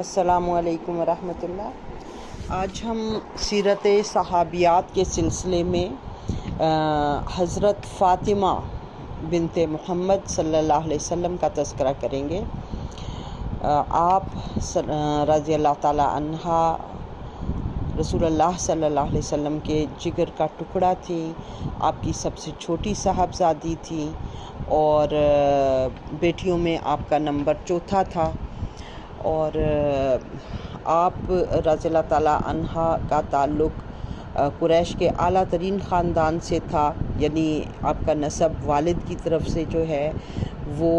السلام علیکم ورحمۃ اللہ۔ آج ہم سیرت صحابیات کے سلسلے میں حضرت فاطمہ بنت محمد صلی اللہ علیہ وسلم کا تذکرہ کریں گے۔ آپ رضی اللہ تعالی عنہا رسول اللہ صلی اللہ علیہ وسلم کے جگر کا ٹکڑا تھی۔ آپ کی سب سے چھوٹی صاحبزادی تھی اور بیٹیوں میں آپ کا نمبر چوتھا تھا، اور آپ رضی اللہ تعالی عنہا کا تعلق قریش کے اعلیٰ ترین خاندان سے تھا، یعنی آپ کا نسب والد کی طرف سے جو ہے وہ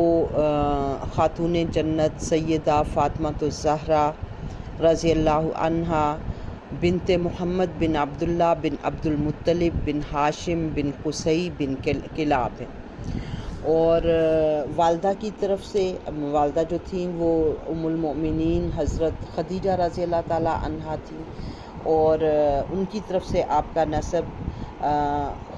خاتون جنت سیدہ فاطمہ الزہرا رضی اللہ عنہا بنت محمد بن عبداللہ بن عبد المطلب بن ہاشم بن قصی بن کلاب ہے۔ اور والدہ کی طرف سے والدہ جو تھیں وہ ام المؤمنین حضرت خدیجہ رضی اللہ تعالی عنہا تھیں، اور ان کی طرف سے آپ کا نسب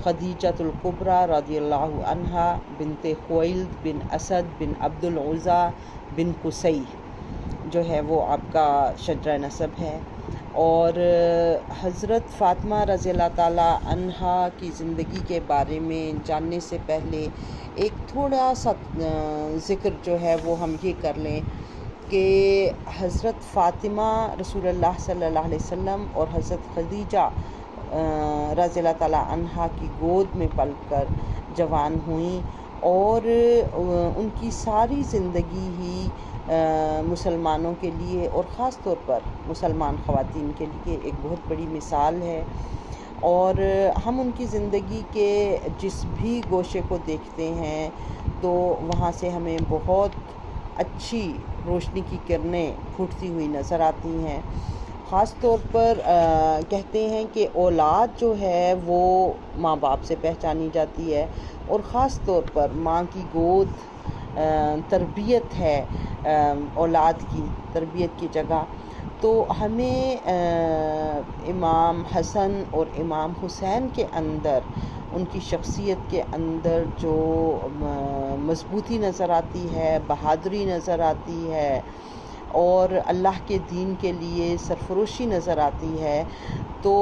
خدیجۃ الکبریٰ رضی اللہ عنہا بنت خویلد بن اسد بن عبد العزیٰ بن قصی جو ہے وہ آپ کا شجرہ نسب ہے۔ اور حضرت فاطمہ رضی اللہ تعالی عنہا کی زندگی کے بارے میں جاننے سے پہلے ایک تھوڑا سا ذکر جو ہے وہ ہم یہ کر لیں کہ حضرت فاطمہ رسول اللہ صلی اللہ علیہ وسلم اور حضرت خدیجہ رضی اللہ تعالی عنہا کی گود میں پل کر جوان ہوئیں، اور ان کی ساری زندگی ہی مسلمانوں کے لیے اور خاص طور پر مسلمان خواتین کے لیے ایک بہت بڑی مثال ہے۔ اور ہم ان کی زندگی کے جس بھی گوشے کو دیکھتے ہیں تو وہاں سے ہمیں بہت اچھی روشنی کی کرنیں پھوٹتی ہوئی نظر آتی ہیں۔ خاص طور پر کہتے ہیں کہ اولاد جو ہے وہ ماں باپ سے پہچانی جاتی ہے، اور خاص طور پر ماں کی گود تربیت ہے اولاد کی تربیت کی جگہ۔ تو ہمیں امام حسن اور امام حسین کے اندر ان کی شخصیت کے اندر جو مضبوطی نظر آتی ہے، بہادری نظر آتی ہے، اور اللہ کے دین کے لیے سرفروشی نظر آتی ہے، تو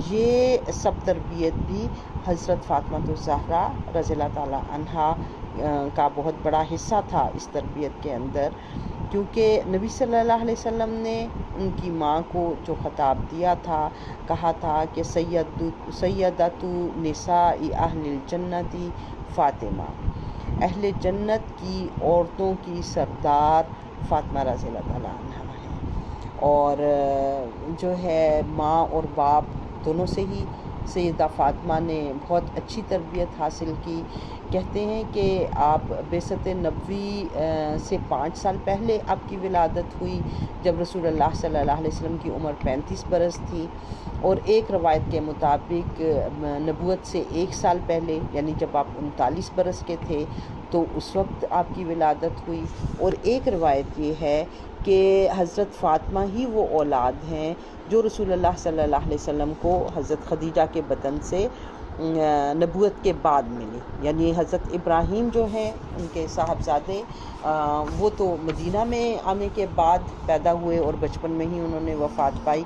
یہ سب تربیت بھی حضرت فاطمہ الزہرا رضی اللہ تعالی عنہا کا بہت بڑا حصہ تھا اس تربیت کے اندر، کیونکہ نبی صلی اللہ علیہ وسلم نے ان کی ماں کو جو خطاب دیا تھا، کہا تھا کہ سیدۃ نساء اہل الجنت فاطمہ، اہل جنت کی عورتوں کی سردار فاطمہ رضی اللہ تعالی عنہا ہے۔ اور جو ہے ماں اور باپ دونوں سے ہی سیدہ فاطمہ نے بہت اچھی تربیت حاصل کی۔ کہتے ہیں کہ آپ بعثت نبوی سے 5 سال پہلے آپ کی ولادت ہوئی، جب رسول اللہ صلی اللہ علیہ وسلم کی عمر 35 برس تھی، اور ایک روایت کے مطابق نبوت سے 1 سال پہلے یعنی جب آپ 39 برس کے تھے تو اس وقت آپ کی ولادت ہوئی۔ اور ایک روایت یہ ہے کہ حضرت فاطمہ ہی وہ اولاد ہیں جو رسول اللہ صلی اللہ علیہ وسلم کو حضرت خدیجہ کے بطن سے نبوت کے بعد ملی، یعنی حضرت ابراہیم جو ہیں ان کے صاحبزادے وہ تو مدینہ میں آنے کے بعد پیدا ہوئے اور بچپن میں ہی انہوں نے وفات پائی۔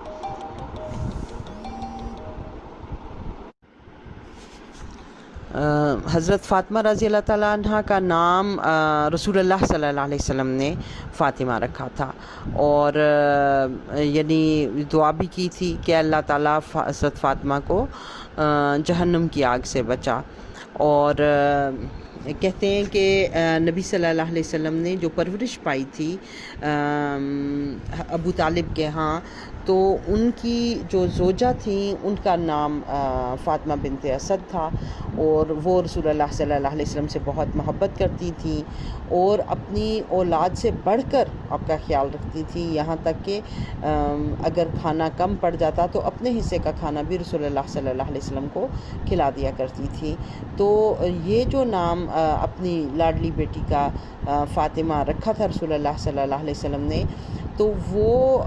حضرت فاطمہ رضی اللہ تعالیٰ عنہ کا نام رسول اللہ صلی اللہ علیہ وسلم نے فاطمہ رکھا تھا، اور یعنی دعا بھی کی تھی کہ اللہ تعالیٰ حضرت فاطمہ کو جہنم کی آگ سے بچا۔ اور کہتے ہیں کہ نبی صلی اللہ علیہ وسلم نے جو پرورش پائی تھی ابو طالب کے ہاں، تو ان کی جو زوجہ تھیں ان کا نام فاطمہ بنت اسد تھا، اور وہ رسول اللہ صلی اللہ علیہ وسلم سے بہت محبت کرتی تھیں، اور اپنی اولاد سے بڑھ کر آپ کا خیال رکھتی تھیں، یہاں تک کہ اگر کھانا کم پڑ جاتا تو اپنے حصے کا کھانا بھی رسول اللہ صلی اللہ علیہ وسلم کو کھلا دیا کرتی تھی۔ تو یہ جو نام اپنی لاڈلی بیٹی کا فاطمہ رکھا تھا رسول اللہ صلی اللہ علیہ وسلم نے، تو وہ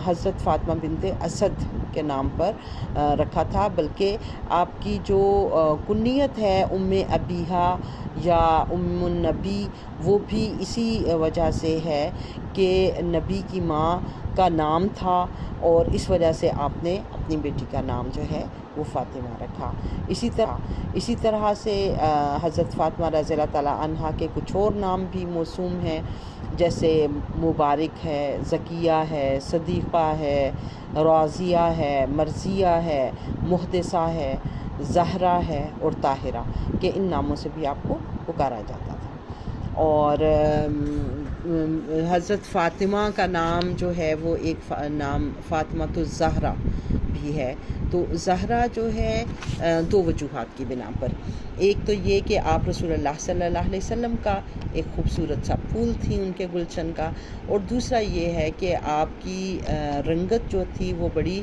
حضرت فاطمہ بنت اسد کے نام پر رکھا تھا، بلکہ آپ کی جو کنیت ہے ام ابیہا یا ام النبی، وہ بھی اسی وجہ سے ہے کہ نبی کی ماں کا نام تھا، اور اس وجہ سے آپ نے اپنی بیٹی کا نام جو ہے وہ فاطمہ رکھا۔ اسی طرح سے حضرت فاطمہ رضی اللہ تعالیٰ عنہا کے کچھ اور نام بھی موسوم ہیں، جیسے مبارک ہے، زکیہ ہے، صدیقہ ہے، راضیہ ہے، مرضیہ ہے، محدثہ ہے، زہرا ہے اور طاہرہ، کہ ان ناموں سے بھی آپ کو پکارا جاتا تھا۔ اور حضرت فاطمہ کا نام جو ہے وہ ایک نام فاطمۃ الزہرا بھی ہے۔ تو زہرا جو ہے دو وجوہات کی بنا پر، ایک تو یہ کہ آپ رسول اللہ صلی اللہ علیہ وسلم کا ایک خوبصورت سا پھول تھی ان کے گلشن کا، اور دوسرا یہ ہے کہ آپ کی رنگت جو تھی وہ بڑی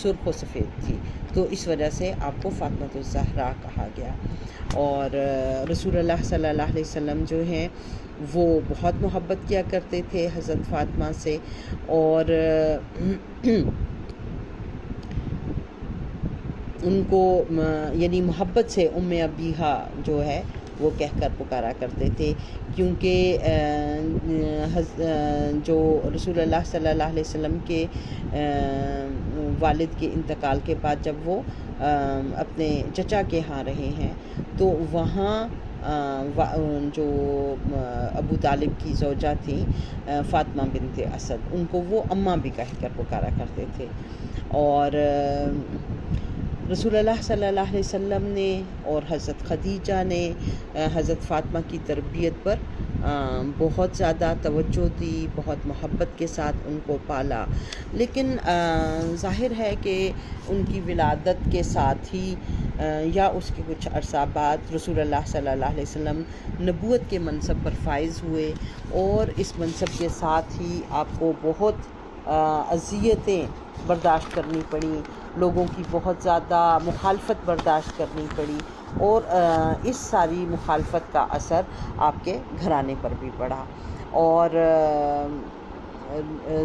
سرخ و سفید تھی، تو اس وجہ سے آپ کو فاطمۃ الزہرا کہا گیا۔ اور رسول اللہ صلی اللہ علیہ وسلم جو ہیں وہ بہت محبت کیا کرتے تھے حضرت فاطمہ سے، اور ان کو یعنی محبت سے ام ابیہا جو ہے وہ کہہ کر پکارا کرتے تھے، کیونکہ جو رسول اللہ صلی اللہ علیہ وسلم کے والد کے انتقال کے بعد جب وہ اپنے چچا کے ہاں رہے ہیں، تو وہاں جو ابو طالب کی زوجہ تھیں فاطمہ بنت اسد، ان کو وہ اماں بھی کہہ کر پکارا کرتے تھے۔ اور رسول اللہ صلی اللہ علیہ وسلم نے اور حضرت خدیجہ نے حضرت فاطمہ کی تربیت پر بہت زیادہ توجہ دی، بہت محبت کے ساتھ ان کو پالا، لیکن ظاہر ہے کہ ان کی ولادت کے ساتھ ہی یا اس کے کچھ عرصہ بعد رسول اللہ صلی اللہ علیہ وسلم نبوت کے منصب پر فائز ہوئے، اور اس منصب کے ساتھ ہی آپ کو بہت اذیتیں برداشت کرنی پڑیں، لوگوں کی بہت زیادہ مخالفت برداشت کرنی پڑی، اور اس ساری مخالفت کا اثر آپ کے گھرانے پر بھی پڑا۔ اور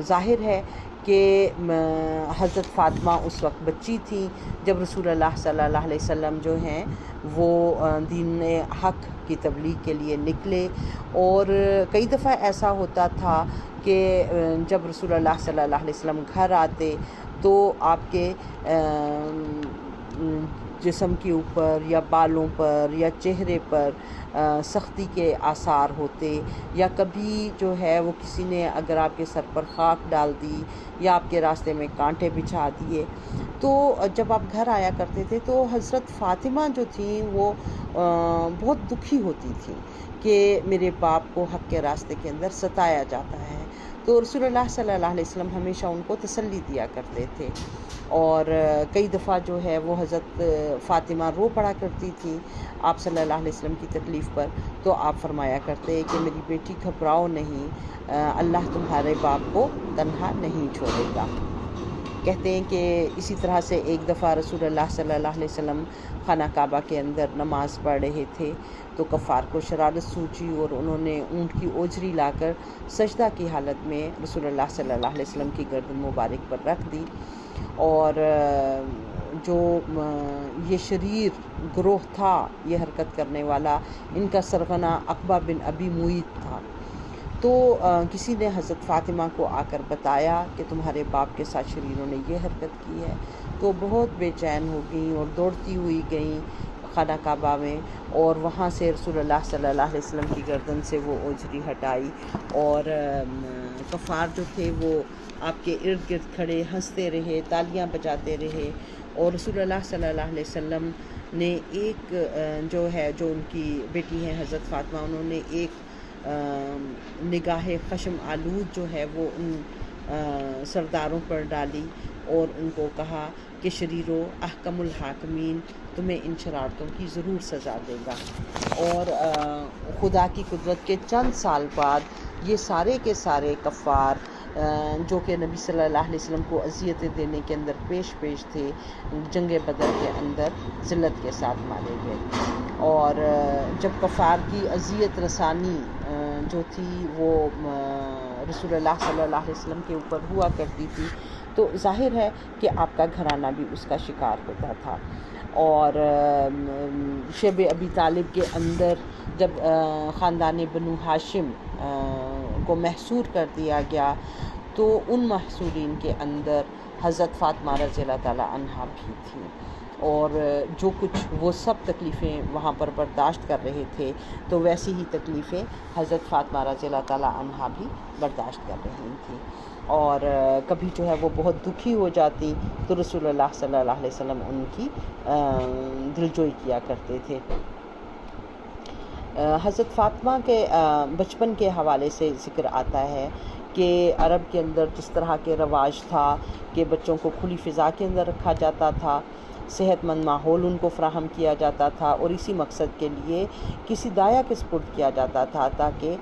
ظاہر ہے کہ حضرت فاطمہ اس وقت بچی تھیں جب رسول اللہ صلی اللہ علیہ وسلم جو ہیں وہ دین حق کی تبلیغ کے لیے نکلے، اور کئی دفعہ ایسا ہوتا تھا کہ جب رسول اللہ صلی اللہ علیہ وسلم گھر آتے تو آپ کے جسم کے اوپر یا بالوں پر یا چہرے پر سختی کے آثار ہوتے، یا کبھی جو ہے وہ کسی نے اگر آپ کے سر پر خاک ڈال دی یا آپ کے راستے میں کانٹے بچھا دیے، تو جب آپ گھر آیا کرتے تھے تو حضرت فاطمہ جو تھیں وہ بہت دکھی ہوتی تھیں کہ میرے باپ کو حق کے راستے کے اندر ستایا جاتا ہے، تو رسول اللہ صلی اللہ علیہ وسلم ہمیشہ ان کو تسلی دیا کرتے تھے۔ اور کئی دفعہ جو ہے وہ حضرت فاطمہ رو پڑا کرتی تھی آپ صلی اللہ علیہ وسلم کی تکلیف پر، تو آپ فرمایا کرتے کہ میری بیٹی گھبراؤ نہیں، اللہ تمہارے باپ کو تنہا نہیں چھوڑے گا۔ کہتے ہیں کہ اسی طرح سے ایک دفعہ رسول اللہ صلی اللہ علیہ وسلم خانہ کعبہ کے اندر نماز پڑھ رہے تھے، تو کفار کو شرارت سوچی اور انہوں نے اونٹ کی اوجری لا کر سجدہ کی حالت میں رسول اللہ صلی اللہ علیہ وسلم کی گردن مبارک پر رکھ دی، اور جو یہ شریر گروہ تھا یہ حرکت کرنے والا، ان کا سرغنہ عقبہ بن ابی معیط تھا، تو کسی نے حضرت فاطمہ کو آ کر بتایا کہ تمہارے باپ کے ساتھ شریروں نے یہ حرکت کی ہے، تو بہت بے چین ہو گئیں اور دوڑتی ہوئی گئیں خانہ کعبہ میں، اور وہاں سے رسول اللہ صلی اللہ علیہ وسلم کی گردن سے وہ اوجری ہٹائی، اور کفار جو تھے وہ آپ کے ارد گرد کھڑے ہنستے رہے، تالیاں بجاتے رہے، اور رسول اللہ صلی اللہ علیہ وسلم نے ایک جو ان کی بیٹی ہے حضرت فاطمہ، انہوں نے ایک نگاہ خشم آلود جو ہے وہ ان سرداروں پر ڈالی، اور ان کو کہا کہ شریرو احکم الحاکمین تمہیں ان شرارتوں کی ضرور سزا دے گا۔ اور خدا کی قدرت کے چند سال بعد یہ سارے کے سارے کفار جو کہ نبی صلی اللہ علیہ وسلم کو اذیتیں دینے کے اندر پیش تھے، جنگ بدر کے اندر ذلت کے ساتھ مارے گئے۔ اور جب کفار کی اذیت رسانی جو تھی وہ رسول اللہ صلی اللہ علیہ وسلم کے اوپر ہوا کرتی تھی، تو ظاہر ہے کہ آپ کا گھرانہ بھی اس کا شکار ہوتا تھا۔ اور شیب ابی طالب کے اندر جب خاندان بنو ہاشم کو محصور کر دیا گیا، تو ان محصورین کے اندر حضرت فاطمہ رضی اللہ تعالیٰ عنہا بھی تھی، اور جو کچھ وہ سب تکلیفیں وہاں پر برداشت کر رہے تھے، تو ویسی ہی تکلیفیں حضرت فاطمہ رضی اللہ تعالیٰ عنہا بھی برداشت کر رہی تھیں۔ اور کبھی جو ہے وہ بہت دکھی ہو جاتی تو رسول اللہ صلی اللہ علیہ وسلم ان کی دلجوئی کیا کرتے تھے۔ حضرت فاطمہ کے بچپن کے حوالے سے ذکر آتا ہے کہ عرب کے اندر جس طرح کے رواج تھا کہ بچوں کو کھلی فضا کے اندر رکھا جاتا تھا، صحت مند ماحول ان کو فراہم کیا جاتا تھا، اور اسی مقصد کے لیے کسی دایا کے سپرد کیا جاتا تھا تاکہ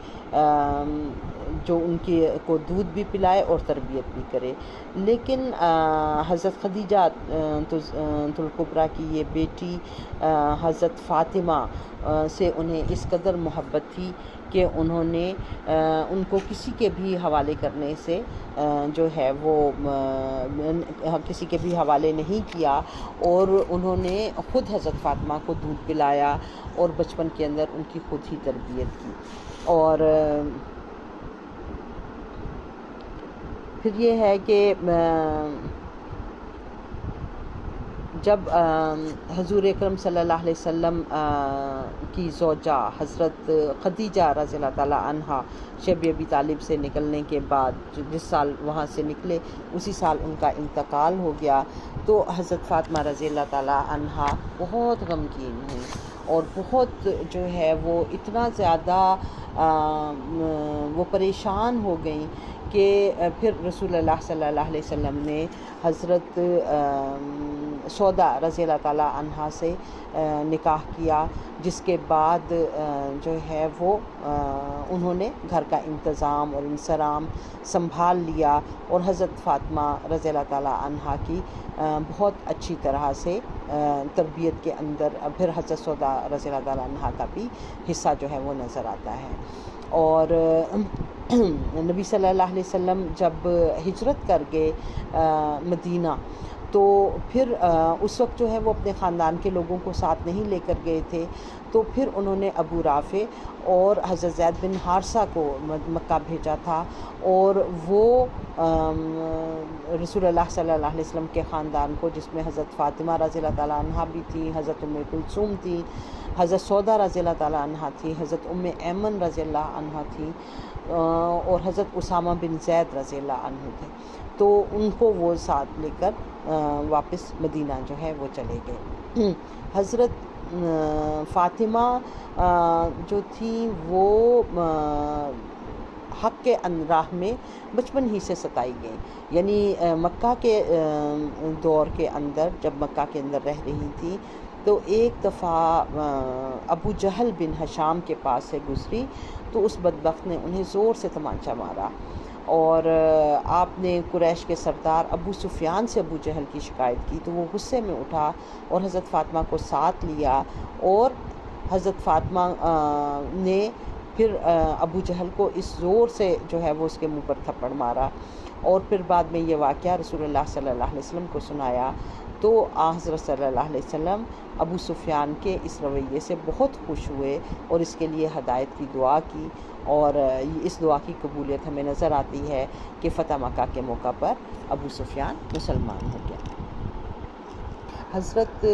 جو ان کو دودھ بھی پلائے اور تربیت بھی کرے۔ لیکن حضرت خدیجہ الکبریٰ کی یہ بیٹی حضرت فاطمہ سے انہیں اس قدر محبت تھی کہ انہوں نے ان کو کسی کے بھی حوالے کرنے سے جو ہے وہ کسی کے بھی حوالے نہیں کیا، اور انہوں نے خود حضرت فاطمہ کو دودھ پلایا اور بچپن کے اندر ان کی خود ہی تربیت کی۔ اور پھر یہ ہے کہ جب حضور اکرم صلی اللہ علیہ وسلم کی زوجہ حضرت خدیجہ رضی اللہ تعالیٰ عنہا شیب ابی طالب سے نکلنے کے بعد جس سال وہاں سے نکلے اسی سال ان کا انتقال ہو گیا، تو حضرت فاطمہ رضی اللہ تعالیٰ عنہا بہت غمگین ہوئی، اور بہت جو ہے وہ اتنا زیادہ وہ پریشان ہو گئیں کہ پھر رسول اللہ صلی اللہ علیہ وسلم نے حضرت سودا رضی اللہ تعالیٰ عنہا سے نکاح کیا، جس کے بعد جو ہے وہ انہوں نے گھر کا انتظام اور انصرام سنبھال لیا، اور حضرت فاطمہ رضی اللہ تعالیٰ عنہا کی بہت اچھی طرح سے تربیت کے اندر پھر حضرت سودا رضی اللہ تعالیٰ عنہا کا بھی حصہ جو ہے وہ نظر آتا ہے۔ اور نبی صلی اللہ علیہ وسلم جب ہجرت کر گئے مدینہ، تو پھر اس وقت جو ہے وہ اپنے خاندان کے لوگوں کو ساتھ نہیں لے کر گئے تھے، تو پھر انہوں نے ابو رافع اور حضرت زید بن حارثہ کو مکہ بھیجا تھا، اور وہ رسول اللہ صلی اللہ علیہ وسلم کے خاندان کو، جس میں حضرت فاطمہ رضی اللہ تعالیٰ عنہا بھی تھی، حضرت ام کلثوم تھی، حضرت سودا رضی اللہ تعالیٰ عنہا تھی، حضرت ام ایمن رضی اللہ عنہا تھی، اور حضرت اسامہ بن زید رضی اللہ عنہ تھے، تو ان کو وہ ساتھ لے کر واپس مدینہ جو ہے وہ چلے گئے۔ حضرت فاطمہ جو تھی وہ حق کے راہ میں بچپن ہی سے ستائی گئی، یعنی مکہ کے دور کے اندر جب مکہ کے اندر رہ رہی تھی، تو ایک دفعہ ابو جہل بن ہشام کے پاس سے گزری، تو اس بدبخت نے انہیں زور سے تمانچہ مارا، اور آپ نے قریش کے سردار ابو سفیان سے ابو جہل کی شکایت کی، تو وہ غصے میں اٹھا اور حضرت فاطمہ کو ساتھ لیا، اور حضرت فاطمہ نے پھر ابو جہل کو اس زور سے جو ہے وہ اس کے منہ پر تھپڑ مارا، اور پھر بعد میں یہ واقعہ رسول اللہ صلی اللہ علیہ وسلم کو سنایا، تو حضرت صلی اللہ علیہ وسلم ابو سفیان کے اس رویے سے بہت خوش ہوئے اور اس کے لیے ہدایت کی دعا کی، اور اس دعا کی قبولیت ہمیں نظر آتی ہے کہ فتح مکہ کے موقع پر ابو سفیان مسلمان ہو گیا۔ حضرت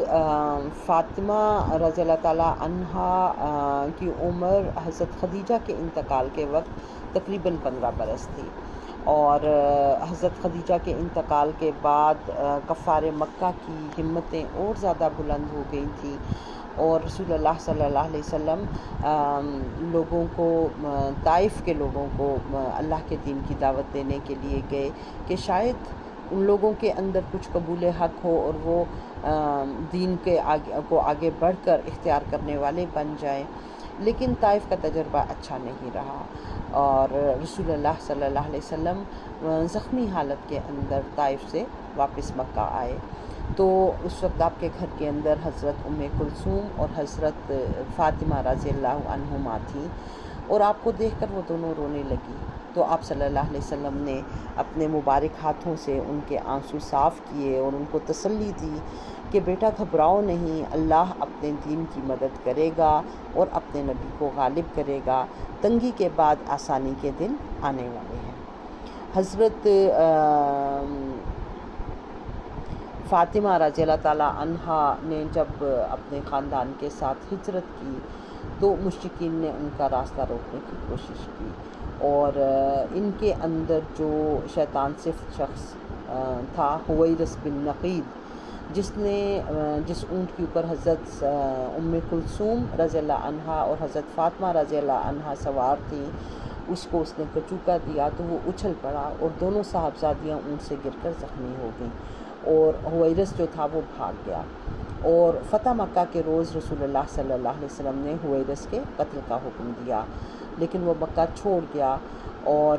فاطمہ رضی اللہ تعالیٰ عنہا کی عمر حضرت خدیجہ کے انتقال کے وقت تقریباً 15 برس تھی، اور حضرت خدیجہ کے انتقال کے بعد کفار مکہ کی ہمتیں اور زیادہ بلند ہو گئی تھیں، اور رسول اللہ صلی اللہ علیہ وسلم لوگوں کو، طائف کے لوگوں کو اللہ کے دین کی دعوت دینے کے لیے گئے کہ شاید ان لوگوں کے اندر کچھ قبول حق ہو اور وہ دین کے آگے بڑھ کر اختیار کرنے والے بن جائیں، لیکن طائف کا تجربہ اچھا نہیں رہا، اور رسول اللہ صلی اللہ علیہ وسلم زخمی حالت کے اندر طائف سے واپس مکہ آئے، تو اس وقت آپ کے گھر کے اندر حضرت ام کلثوم اور حضرت فاطمہ رضی اللہ عنہما تھیں، اور آپ کو دیکھ کر وہ دونوں رونے لگی، تو آپ صلی اللہ علیہ وسلم نے اپنے مبارک ہاتھوں سے ان کے آنسو صاف کیے اور ان کو تسلی دی کہ بیٹا گھبراؤ نہیں، اللہ اپنے دین کی مدد کرے گا اور اپنے نبی کو غالب کرے گا، تنگی کے بعد آسانی کے دن آنے والے ہیں۔ حضرت فاطمہ رضی اللہ تعالیٰ عنہا نے جب اپنے خاندان کے ساتھ ہجرت کی تو مشرکین نے ان کا راستہ روکنے کی کوشش کی، اور ان کے اندر جو شیطان صفت شخص تھا حویرث بن نقید، جس اونٹ کے اوپر حضرت ام کلثوم رضی اللہ عنہا اور حضرت فاطمہ رضی اللہ عنہا سوار تھیں، اس کو اس نے کچوکا دیا تو وہ اچھل پڑا اور دونوں صاحبزادیاں اونٹ سے گر کر زخمی ہو گئیں، اور حویرث جو تھا وہ بھاگ گیا، اور فتح مکہ کے روز رسول اللہ صلی اللہ علیہ وسلم نے حویرث کے قتل کا حکم دیا، لیکن وہ مکہ چھوڑ گیا، اور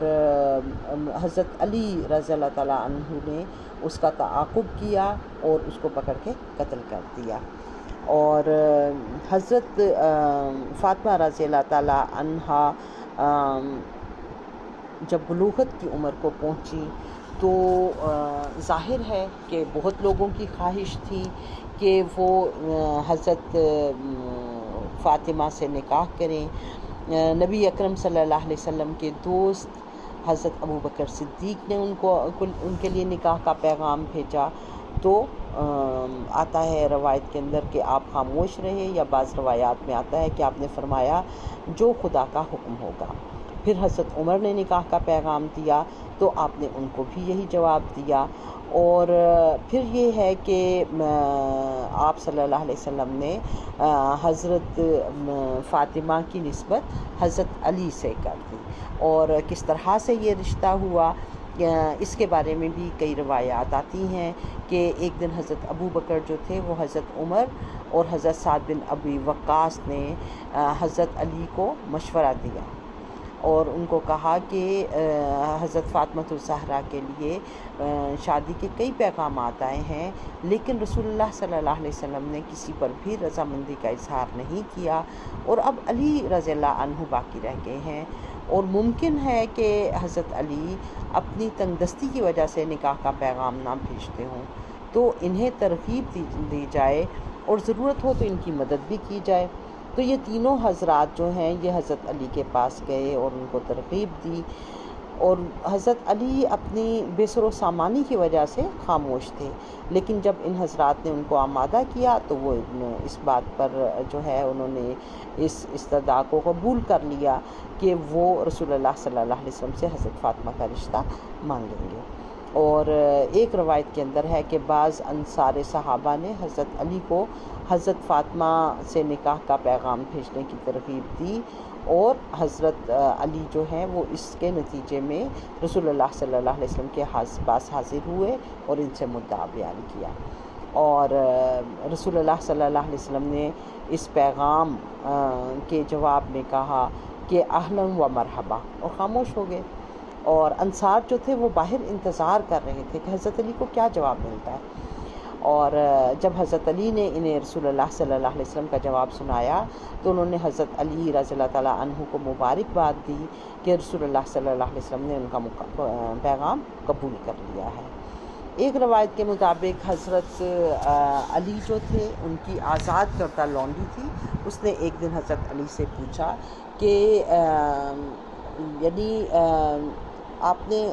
حضرت علی رضی اللہ تعالیٰ عنہ نے اس کا تعاقب کیا اور اس کو پکڑ کے قتل کر دیا۔ اور حضرت فاطمہ رضی اللہ تعالیٰ عنہا جب بلوغت کی عمر کو پہنچی تو ظاہر ہے کہ بہت لوگوں کی خواہش تھی کہ وہ حضرت فاطمہ سے نکاح کریں۔ نبی اکرم صلی اللہ علیہ وسلم کے دوست حضرت ابوبکر صدیق نے ان کے لیے نکاح کا پیغام بھیجا، تو آتا ہے روایت کے اندر کہ آپ خاموش رہے، یا بعض روایات میں آتا ہے کہ آپ نے فرمایا جو خدا کا حکم ہوگا۔ پھر حضرت عمر نے نکاح کا پیغام دیا تو آپ نے ان کو بھی یہی جواب دیا، اور پھر یہ ہے کہ آپ صلی اللہ علیہ وسلم نے حضرت فاطمہ کی نسبت حضرت علی سے کر دی، اور کس طرح سے یہ رشتہ ہوا اس کے بارے میں بھی کئی روایات آتی ہیں کہ ایک دن حضرت ابو بکر جو تھے وہ حضرت عمر اور حضرت سعد بن ابی وقاص نے حضرت علی کو مشورہ دیا اور ان کو کہا کہ حضرت فاطمہ الزہرا کے لیے شادی کے کئی پیغامات آئے ہیں، لیکن رسول اللہ صلی اللہ علیہ وسلم نے کسی پر بھی رضامندی کا اظہار نہیں کیا، اور اب علی رضی اللہ عنہ باقی رہ گئے ہیں، اور ممکن ہے کہ حضرت علی اپنی تنگ دستی کی وجہ سے نکاح کا پیغام نہ بھیجتے ہوں، تو انہیں ترغیب دی جائے اور ضرورت ہو تو ان کی مدد بھی کی جائے۔ تو یہ تینوں حضرات جو ہیں یہ حضرت علی کے پاس گئے اور ان کو ترغیب دی، اور حضرت علی اپنی بے سر و سامانی کی وجہ سے خاموش تھے، لیکن جب ان حضرات نے ان کو آمادہ کیا تو وہ اس بات پر جو ہے انہوں نے اس استدعا کو قبول کر لیا کہ وہ رسول اللہ صلی اللہ علیہ وسلم سے حضرت فاطمہ کا رشتہ مانگیں گے۔ اور ایک روایت کے اندر ہے کہ بعض انصار صحابہ نے حضرت علی کو حضرت فاطمہ سے نکاح کا پیغام بھیجنے کی ترغیب دی، اور حضرت علی جو ہیں وہ اس کے نتیجے میں رسول اللہ صلی اللہ علیہ وسلم کے پاس حاضر ہوئے اور ان سے مدعا بیان کیا، اور رسول اللہ صلی اللہ علیہ وسلم نے اس پیغام کے جواب میں کہا کہ اہلاً و مرحبا، اور خاموش ہو گئے، اور انصار جو تھے وہ باہر انتظار کر رہے تھے کہ حضرت علی کو کیا جواب ملتا ہے، اور جب حضرت علی نے انہیں رسول اللہ صلی اللہ علیہ وسلم کا جواب سنایا تو انہوں نے حضرت علی رضی اللہ تعالیٰ عنہ کو مبارکباد دی کہ رسول اللہ صلی اللہ علیہ وسلم نے ان کا پیغام قبول کر لیا ہے۔ ایک روایت کے مطابق حضرت علی جو تھے ان کی آزاد کردہ لونڈی تھی، اس نے ایک دن حضرت علی سے پوچھا کہ یعنی آپ نے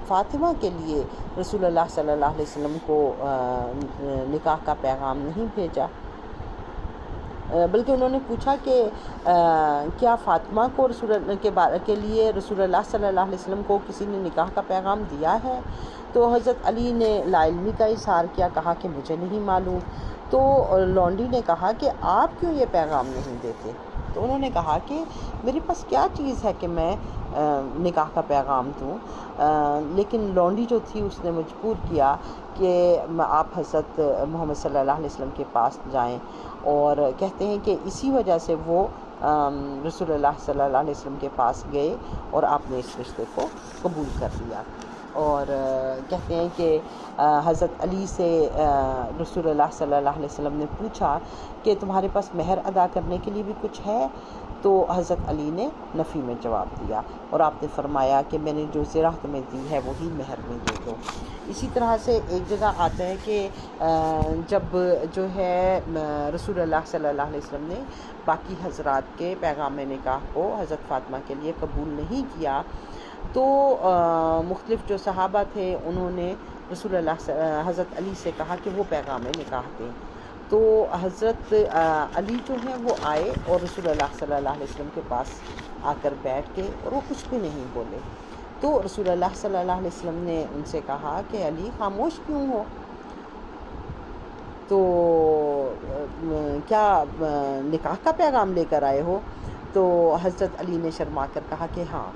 فاطمہ کے لیے رسول اللہ صلی اللہ علیہ وسلم کو نکاح کا پیغام نہیں بھیجا، بلکہ انہوں نے پوچھا کہ کیا فاطمہ کو کے لیے رسول اللہ صلی اللہ علیہ وسلم کو کسی نے نکاح کا پیغام دیا ہے؟ تو حضرت علی نے لا علمی کا اظہار کیا، کہا کہ مجھے نہیں معلوم۔ تو لونڈی نے کہا کہ آپ کیوں یہ پیغام نہیں دیتے؟ تو انہوں نے کہا کہ میرے پاس کیا چیز ہے کہ میں نکاح کا پیغام دوں، لیکن لونڈی جو تھی اس نے مجبور کیا کہ آپ حضرت محمد صلی اللہ علیہ وسلم کے پاس جائیں، اور کہتے ہیں کہ اسی وجہ سے وہ رسول اللہ صلی اللہ علیہ وسلم کے پاس گئے اور آپ نے اس رشتے کو قبول کر لیا۔ اور کہتے ہیں کہ حضرت علی سے رسول اللہ صلی اللہ علیہ وسلم نے پوچھا کہ تمہارے پاس مہر ادا کرنے کے لیے بھی کچھ ہے؟ تو حضرت علی نے نفی میں جواب دیا اور آپ نے فرمایا کہ میں نے جو زرہ تمہیں دی ہے وہی مہر میں دے دو۔ اسی طرح سے ایک جگہ آتا ہے کہ جب جو ہے رسول اللہ صلی اللہ علیہ وسلم نے باقی حضرات کے پیغام نکاح کو حضرت فاطمہ کے لیے قبول نہیں کیا، تو مختلف جو صحابہ تھے انہوں نے رسول اللہ حضرت علی سے کہا کہ وہ پیغام نکاح دیں۔ تو حضرت علی جو ہیں وہ آئے اور رسول اللہ صلی اللہ علیہ وسلم کے پاس آ کر بیٹھ کے، اور وہ کچھ بھی نہیں بولے۔ تو رسول اللہ صلی اللہ علیہ وسلم نے ان سے کہا کہ علی خاموش کیوں ہو؟ تو کیا نکاح کا پیغام لے کر آئے ہو؟ تو حضرت علی نے شرما کر کہا کہ ہاں۔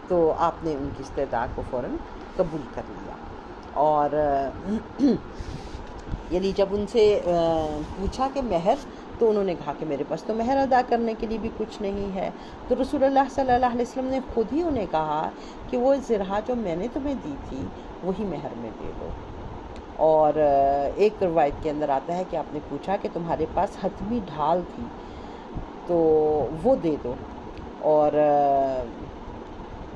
تو آپ نے ان کی استدعا کو فوراً قبول کر لیا، اور یعنی جب ان سے پوچھا کہ مہر، تو انہوں نے کہا کہ میرے پاس تو مہر ادا کرنے کے لیے بھی کچھ نہیں ہے۔ تو رسول اللہ صلی اللہ علیہ وسلم نے خود ہی انہیں کہا کہ وہ زرہ جو میں نے تمہیں دی تھی وہی مہر میں دے دو۔ اور ایک روایت کے اندر آتا ہے کہ آپ نے پوچھا کہ تمہارے پاس حتمی ڈھال تھی تو وہ دے دو، اور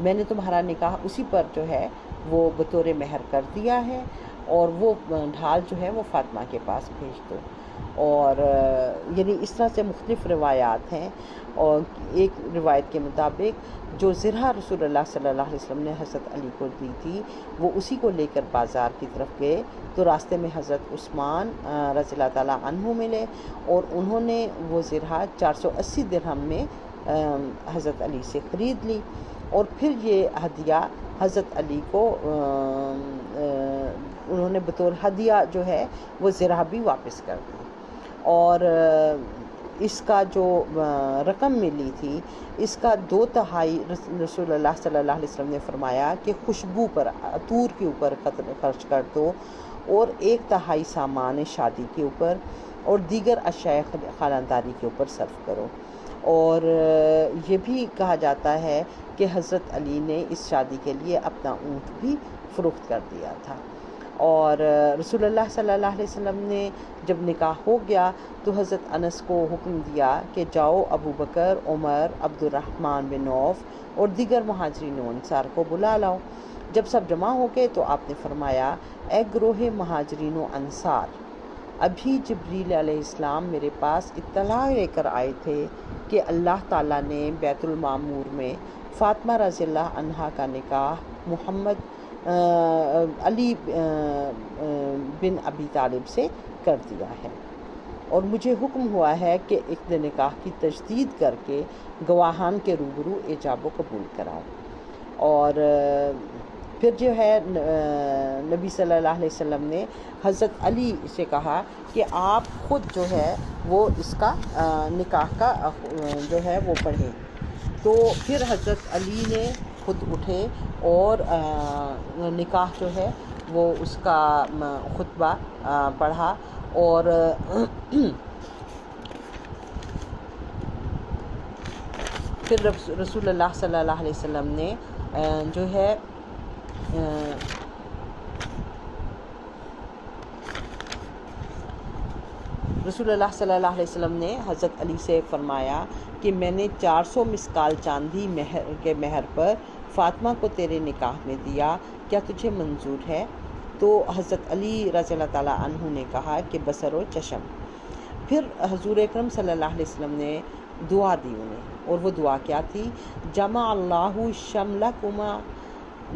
میں نے تمہارا نکاح اسی پر جو ہے وہ بطور مہر کر دیا ہے، اور وہ ڈھال جو ہے وہ فاطمہ کے پاس بھیج دو۔ اور یعنی اس طرح سے مختلف روایات ہیں، اور ایک روایت کے مطابق جو زرہ رسول اللہ صلی اللہ علیہ وسلم نے حضرت علی کو دی تھی وہ اسی کو لے کر بازار کی طرف گئے، تو راستے میں حضرت عثمان رضی اللہ تعالیٰ عنہ ملے، اور انہوں نے وہ زرہ 480 درہم میں حضرت علی سے خرید لی، اور پھر یہ ہدیہ حضرت علی کو انہوں نے بطور ہدیہ جو ہے وہ زرہ بھی واپس کر دی۔ اور اس کا جو رقم ملی تھی اس کا 2/3 رسول اللہ صلی اللہ علیہ وسلم نے فرمایا کہ خوشبو پر، عطور کے اوپر خرچ کر دو، اور 1/3 سامان شادی کے اوپر، اور دیگر اشیاء خانداری کے اوپر صرف کرو۔ اور یہ بھی کہا جاتا ہے کہ حضرت علی نے اس شادی کے لیے اپنا اونٹ بھی فروخت کر دیا تھا۔ اور رسول اللہ صلی اللہ علیہ وسلم نے جب نکاح ہو گیا تو حضرت انس کو حکم دیا کہ جاؤ ابو بکر، عمر، عبد الرحمن بن عوف اور دیگر مہاجرین و انصار کو بلا لاؤ۔ جب سب جمع ہو گئے تو آپ نے فرمایا، اے گروہ مہاجرین و انصار، ابھی جبریل علیہ السلام میرے پاس اطلاع لے کر آئے تھے کہ اللہ تعالیٰ نے بیت المعمور میں فاطمہ رضی اللہ عنہا کا نکاح محمد علی بن ابی طالب سے کر دیا ہے، اور مجھے حکم ہوا ہے کہ عقد نکاح کی تجدید کر کے گواہان کے روبرو ایجاب و قبول کراؤ۔ اور پھر جو ہے نبی صلی اللہ علیہ وسلم نے حضرت علی سے کہا کہ آپ خود جو ہے وہ اس کا نکاح کا جو ہے وہ پڑھیں۔ تو پھر حضرت علی نے خود اٹھے اور نکاح جو ہے وہ اس کا خطبہ پڑھا، اور پھر رسول اللہ صلی اللہ علیہ وسلم نے جو ہے رسول اللہ صلی اللہ علیہ وسلم نے حضرت علی سے فرمایا کہ میں نے 400 مسکال چاندی کے مہر پر فاطمہ کو تیرے نکاح میں دیا، کیا تجھے منظور ہے؟ تو حضرت علی رضی اللہ تعالیٰ عنہ نے کہا کہ بصر و چشم۔ پھر حضور اکرم صلی اللہ علیہ وسلم نے دعا دی انہیں، اور وہ دعا کیا تھی؟ جمع اللہ شملکما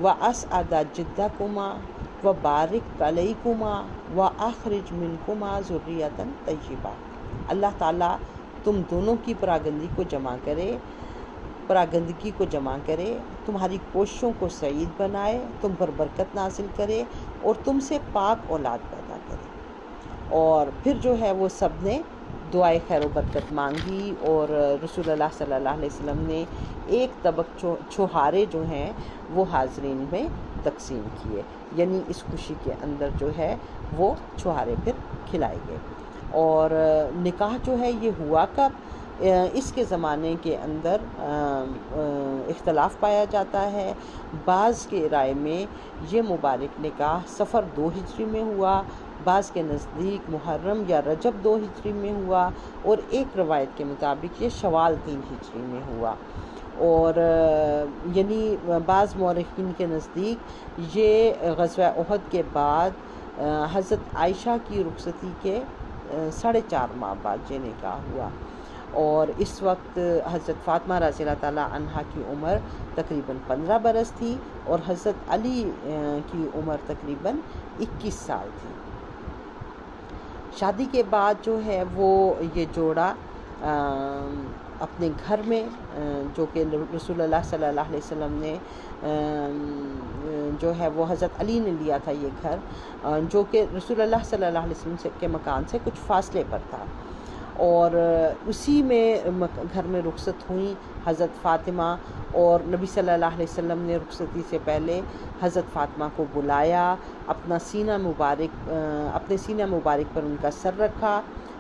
واسعد جدکما وبارک علیکما واخرج منکما ذریۃ طیبہ۔ اللہ تعالیٰ تم دونوں کی پراگندگی کو جمع کرے، تمہاری کوششوں کو سعید بنائے، تم پر برکت نازل کرے، اور تم سے پاک اولاد پیدا کرے۔ اور پھر جو ہے وہ سب نے دعائے خیر و برکت مانگی، اور رسول اللہ صلی اللہ علیہ وسلم نے ایک طبق چھوہارے جو ہیں وہ حاضرین میں تقسیم کیے، یعنی اس خوشی کے اندر جو ہے وہ چھوہارے پھر کھلائے گئے۔ اور نکاح جو ہے یہ ہوا کب؟ اس کے زمانے کے اندر اختلاف پایا جاتا ہے۔ بعض کے رائے میں یہ مبارک نکاح صفر 2 ہجری میں ہوا، بعض کے نزدیک محرم یا رجب 2 ہجری میں ہوا، اور ایک روایت کے مطابق یہ شوال 3 ہجری میں ہوا۔ اور یعنی بعض مورخین کے نزدیک یہ غزوہ احد کے بعد حضرت عائشہ کی رخصتی کے 4.5 ماہ بعد یہ نکاح ہوا، اور اس وقت حضرت فاطمہ رضی اللہ تعالیٰ عنہا کی عمر تقریباً 15 برس تھی، اور حضرت علی کی عمر تقریباً 21 سال تھی۔ شادی کے بعد جو ہے وہ یہ جوڑا اپنے گھر میں، جو کہ رسول اللہ صلی اللہ علیہ وسلم نے جو ہے وہ حضرت علی نے لیا تھا یہ گھر، جو کہ رسول اللہ صلی اللہ علیہ وسلم کے مکان سے کچھ فاصلے پر تھا، اور اسی میں گھر میں رخصت ہوئیں حضرت فاطمہ، اور نبی صلی اللہ علیہ وسلم نے رخصتی سے پہلے حضرت فاطمہ کو بلایا، اپنے سینہ مبارک پر ان کا سر رکھا،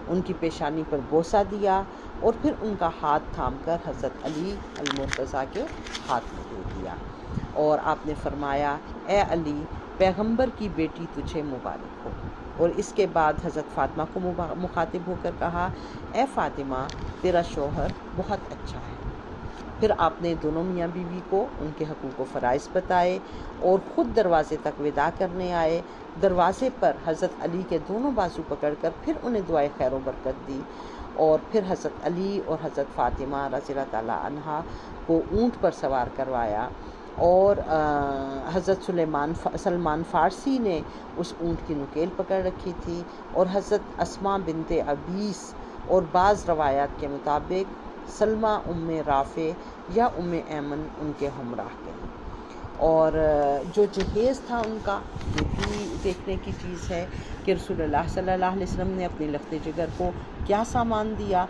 ان کی پیشانی پر بوسہ دیا، اور پھر ان کا ہاتھ تھام کر حضرت علی المرتضیٰ کے ہاتھ میں دے دیا، اور آپ نے فرمایا اے علی، پیغمبر کی بیٹی تجھے مبارک ہو۔ اور اس کے بعد حضرت فاطمہ کو مخاطب ہو کر کہا اے فاطمہ، تیرا شوہر بہت اچھا ہے۔ پھر آپ نے دونوں میاں بیوی کو ان کے حقوق و فرائض بتائے، اور خود دروازے تک وداع کرنے آئے۔ دروازے پر حضرت علی کے دونوں بازو پکڑ کر پھر انہیں دعائے خیر و برکت دی، اور پھر حضرت علی اور حضرت فاطمہ رضی اللہ تعالیٰ عنہا کو اونٹ پر سوار کروایا، اور حضرت سلمان فارسی نے اس اونٹ کی نکیل پکڑ رکھی تھی، اور حضرت اسماء بنت ابیس اور بعض روایات کے مطابق سلمہ ام رافع یا ام ایمن ان کے ہمراہ گئے۔ اور جو جہیز تھا ان کا، یہ بھی دیکھنے کی چیز ہے کہ رسول اللہ صلی اللہ علیہ وسلم نے اپنے لخت جگر کو کیا سامان دیا۔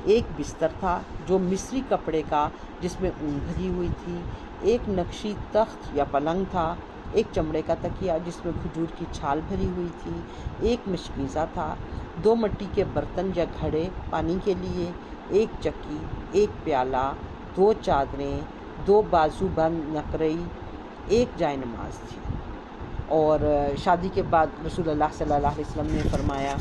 ایک بستر تھا جو مصری کپڑے کا جس میں اون بھری ہوئی تھی، ایک نقشی تخت یا پلنگ تھا، ایک چمڑے کا تکیہ جس میں کھجور کی چھال بھری ہوئی تھی، ایک مشکیزہ تھا، 2 مٹی کے برتن یا گھڑے پانی کے لیے، ایک چکی، ایک پیالہ، 2 چادریں، 2 بازو بند نقرئی، ایک جائے نماز تھی۔ اور شادی کے بعد رسول اللہ صلی اللہ علیہ وسلم نے فرمایا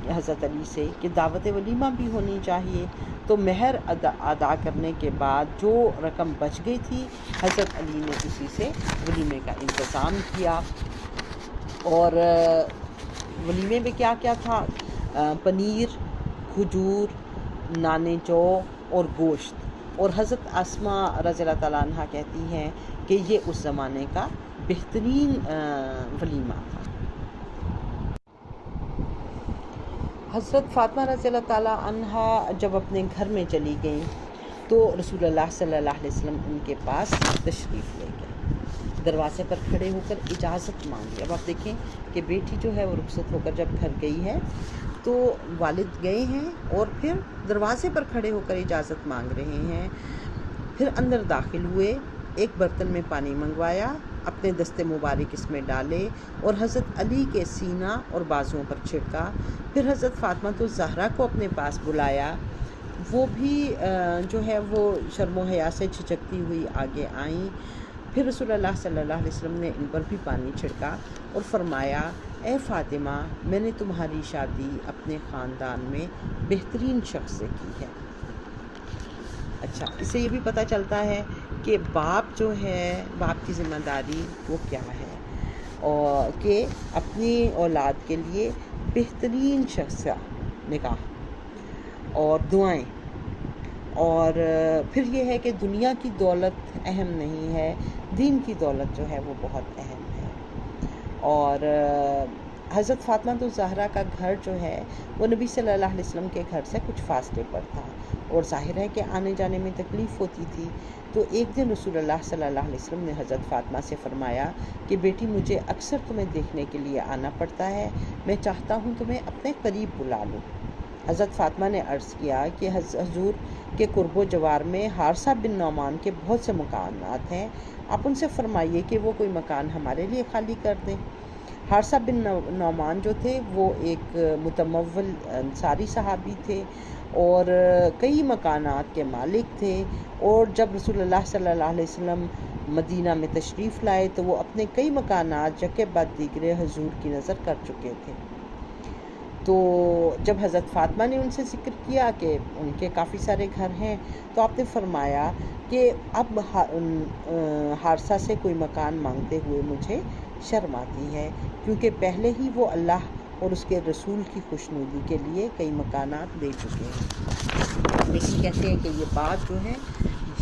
حضرت علی سے کہ دعوت ولیمہ بھی ہونی چاہیے، تو مہر ادا کرنے کے بعد جو رقم بچ گئی تھی حضرت علی نے اسی سے ولیمے کا انتظام کیا۔ اور ولیمے میں کیا کیا تھا؟ پنیر، کھجور، نانے جو اور گوشت۔ اور حضرت اسماء رضی اللہ تعالیٰ عنہ کہتی ہیں کہ یہ اس زمانے کا بہترین ولیمہ تھا۔ حضرت فاطمہ رضی اللہ تعالیٰ عنہ جب اپنے گھر میں چلی گئیں تو رسول اللہ صلی اللہ علیہ وسلم ان کے پاس تشریف لے گئے، دروازے پر کھڑے ہو کر اجازت مانگی۔ اب آپ دیکھیں کہ بیٹی جو ہے وہ رخصت ہو کر جب گھر گئی ہے تو والد گئے ہیں اور پھر دروازے پر کھڑے ہو کر اجازت مانگ رہے ہیں۔ پھر اندر داخل ہوئے، ایک برتن میں پانی منگوایا، اپنے دستے مبارک اس میں ڈالے اور حضرت علی کے سینہ اور بازوؤں پر چھڑکا۔ پھر حضرت فاطمہ الزہرا کو اپنے پاس بلایا، وہ بھی جو ہے وہ شرم و حیا سے جھجکتی ہوئی آگے آئیں۔ پھر رسول اللہ صلی اللہ علیہ وسلم نے ان پر بھی پانی چھڑکا اور فرمایا اے فاطمہ، میں نے تمہاری شادی اپنے خاندان میں بہترین شخص سے کی ہے۔ اچھا، اس سے یہ بھی پتہ چلتا ہے کہ باپ جو ہے، باپ کی ذمہ داری وہ کیا ہے، اور کہ اپنی اولاد کے لیے بہترین شخص کا نکاح اور دعائیں۔ اور پھر یہ ہے کہ دنیا کی دولت اہم نہیں ہے، دین کی دولت جو ہے وہ بہت اہم ہے۔ اور حضرت فاطمہ الزہرا کا گھر جو ہے وہ نبی صلی اللہ علیہ وسلم کے گھر سے کچھ فاصلے پر تھا، اور ظاہر ہے کہ آنے جانے میں تکلیف ہوتی تھی۔ تو ایک دن رسول اللہ صلی اللہ علیہ وسلم نے حضرت فاطمہ سے فرمایا کہ بیٹی، مجھے اکثر تمہیں دیکھنے کے لیے آنا پڑتا ہے، میں چاہتا ہوں تمہیں اپنے قریب بلا لوں۔ حضرت فاطمہ نے عرض کیا کہ حضور کے قرب و جوار میں حارثہ بن نعمان کے بہت سے مکانات ہیں، آپ ان سے فرمائیے کہ وہ کوئی مکان ہمارے لیے خالی کر دیں۔ حارثہ بن نعمان جو تھے وہ ایک متمول انصاری صحابی تھے اور کئی مکانات کے مالک تھے، اور جب رسول اللہ صلی اللہ علیہ وسلم مدینہ میں تشریف لائے تو وہ اپنے کئی مکانات یکے بعد دیگرے حضور کی نظر کر چکے تھے۔ تو جب حضرت فاطمہ نے ان سے ذکر کیا کہ ان کے کافی سارے گھر ہیں، تو آپ نے فرمایا کہ اب حارثہ سے کوئی مکان مانگتے ہوئے مجھے شرم آتی ہے، کیونکہ پہلے ہی وہ اللہ اور اس کے رسول کی خوشنودی کے لیے کئی مکانات دے چکے ہیں۔ لیکن کہتے ہیں کہ یہ بات جو ہے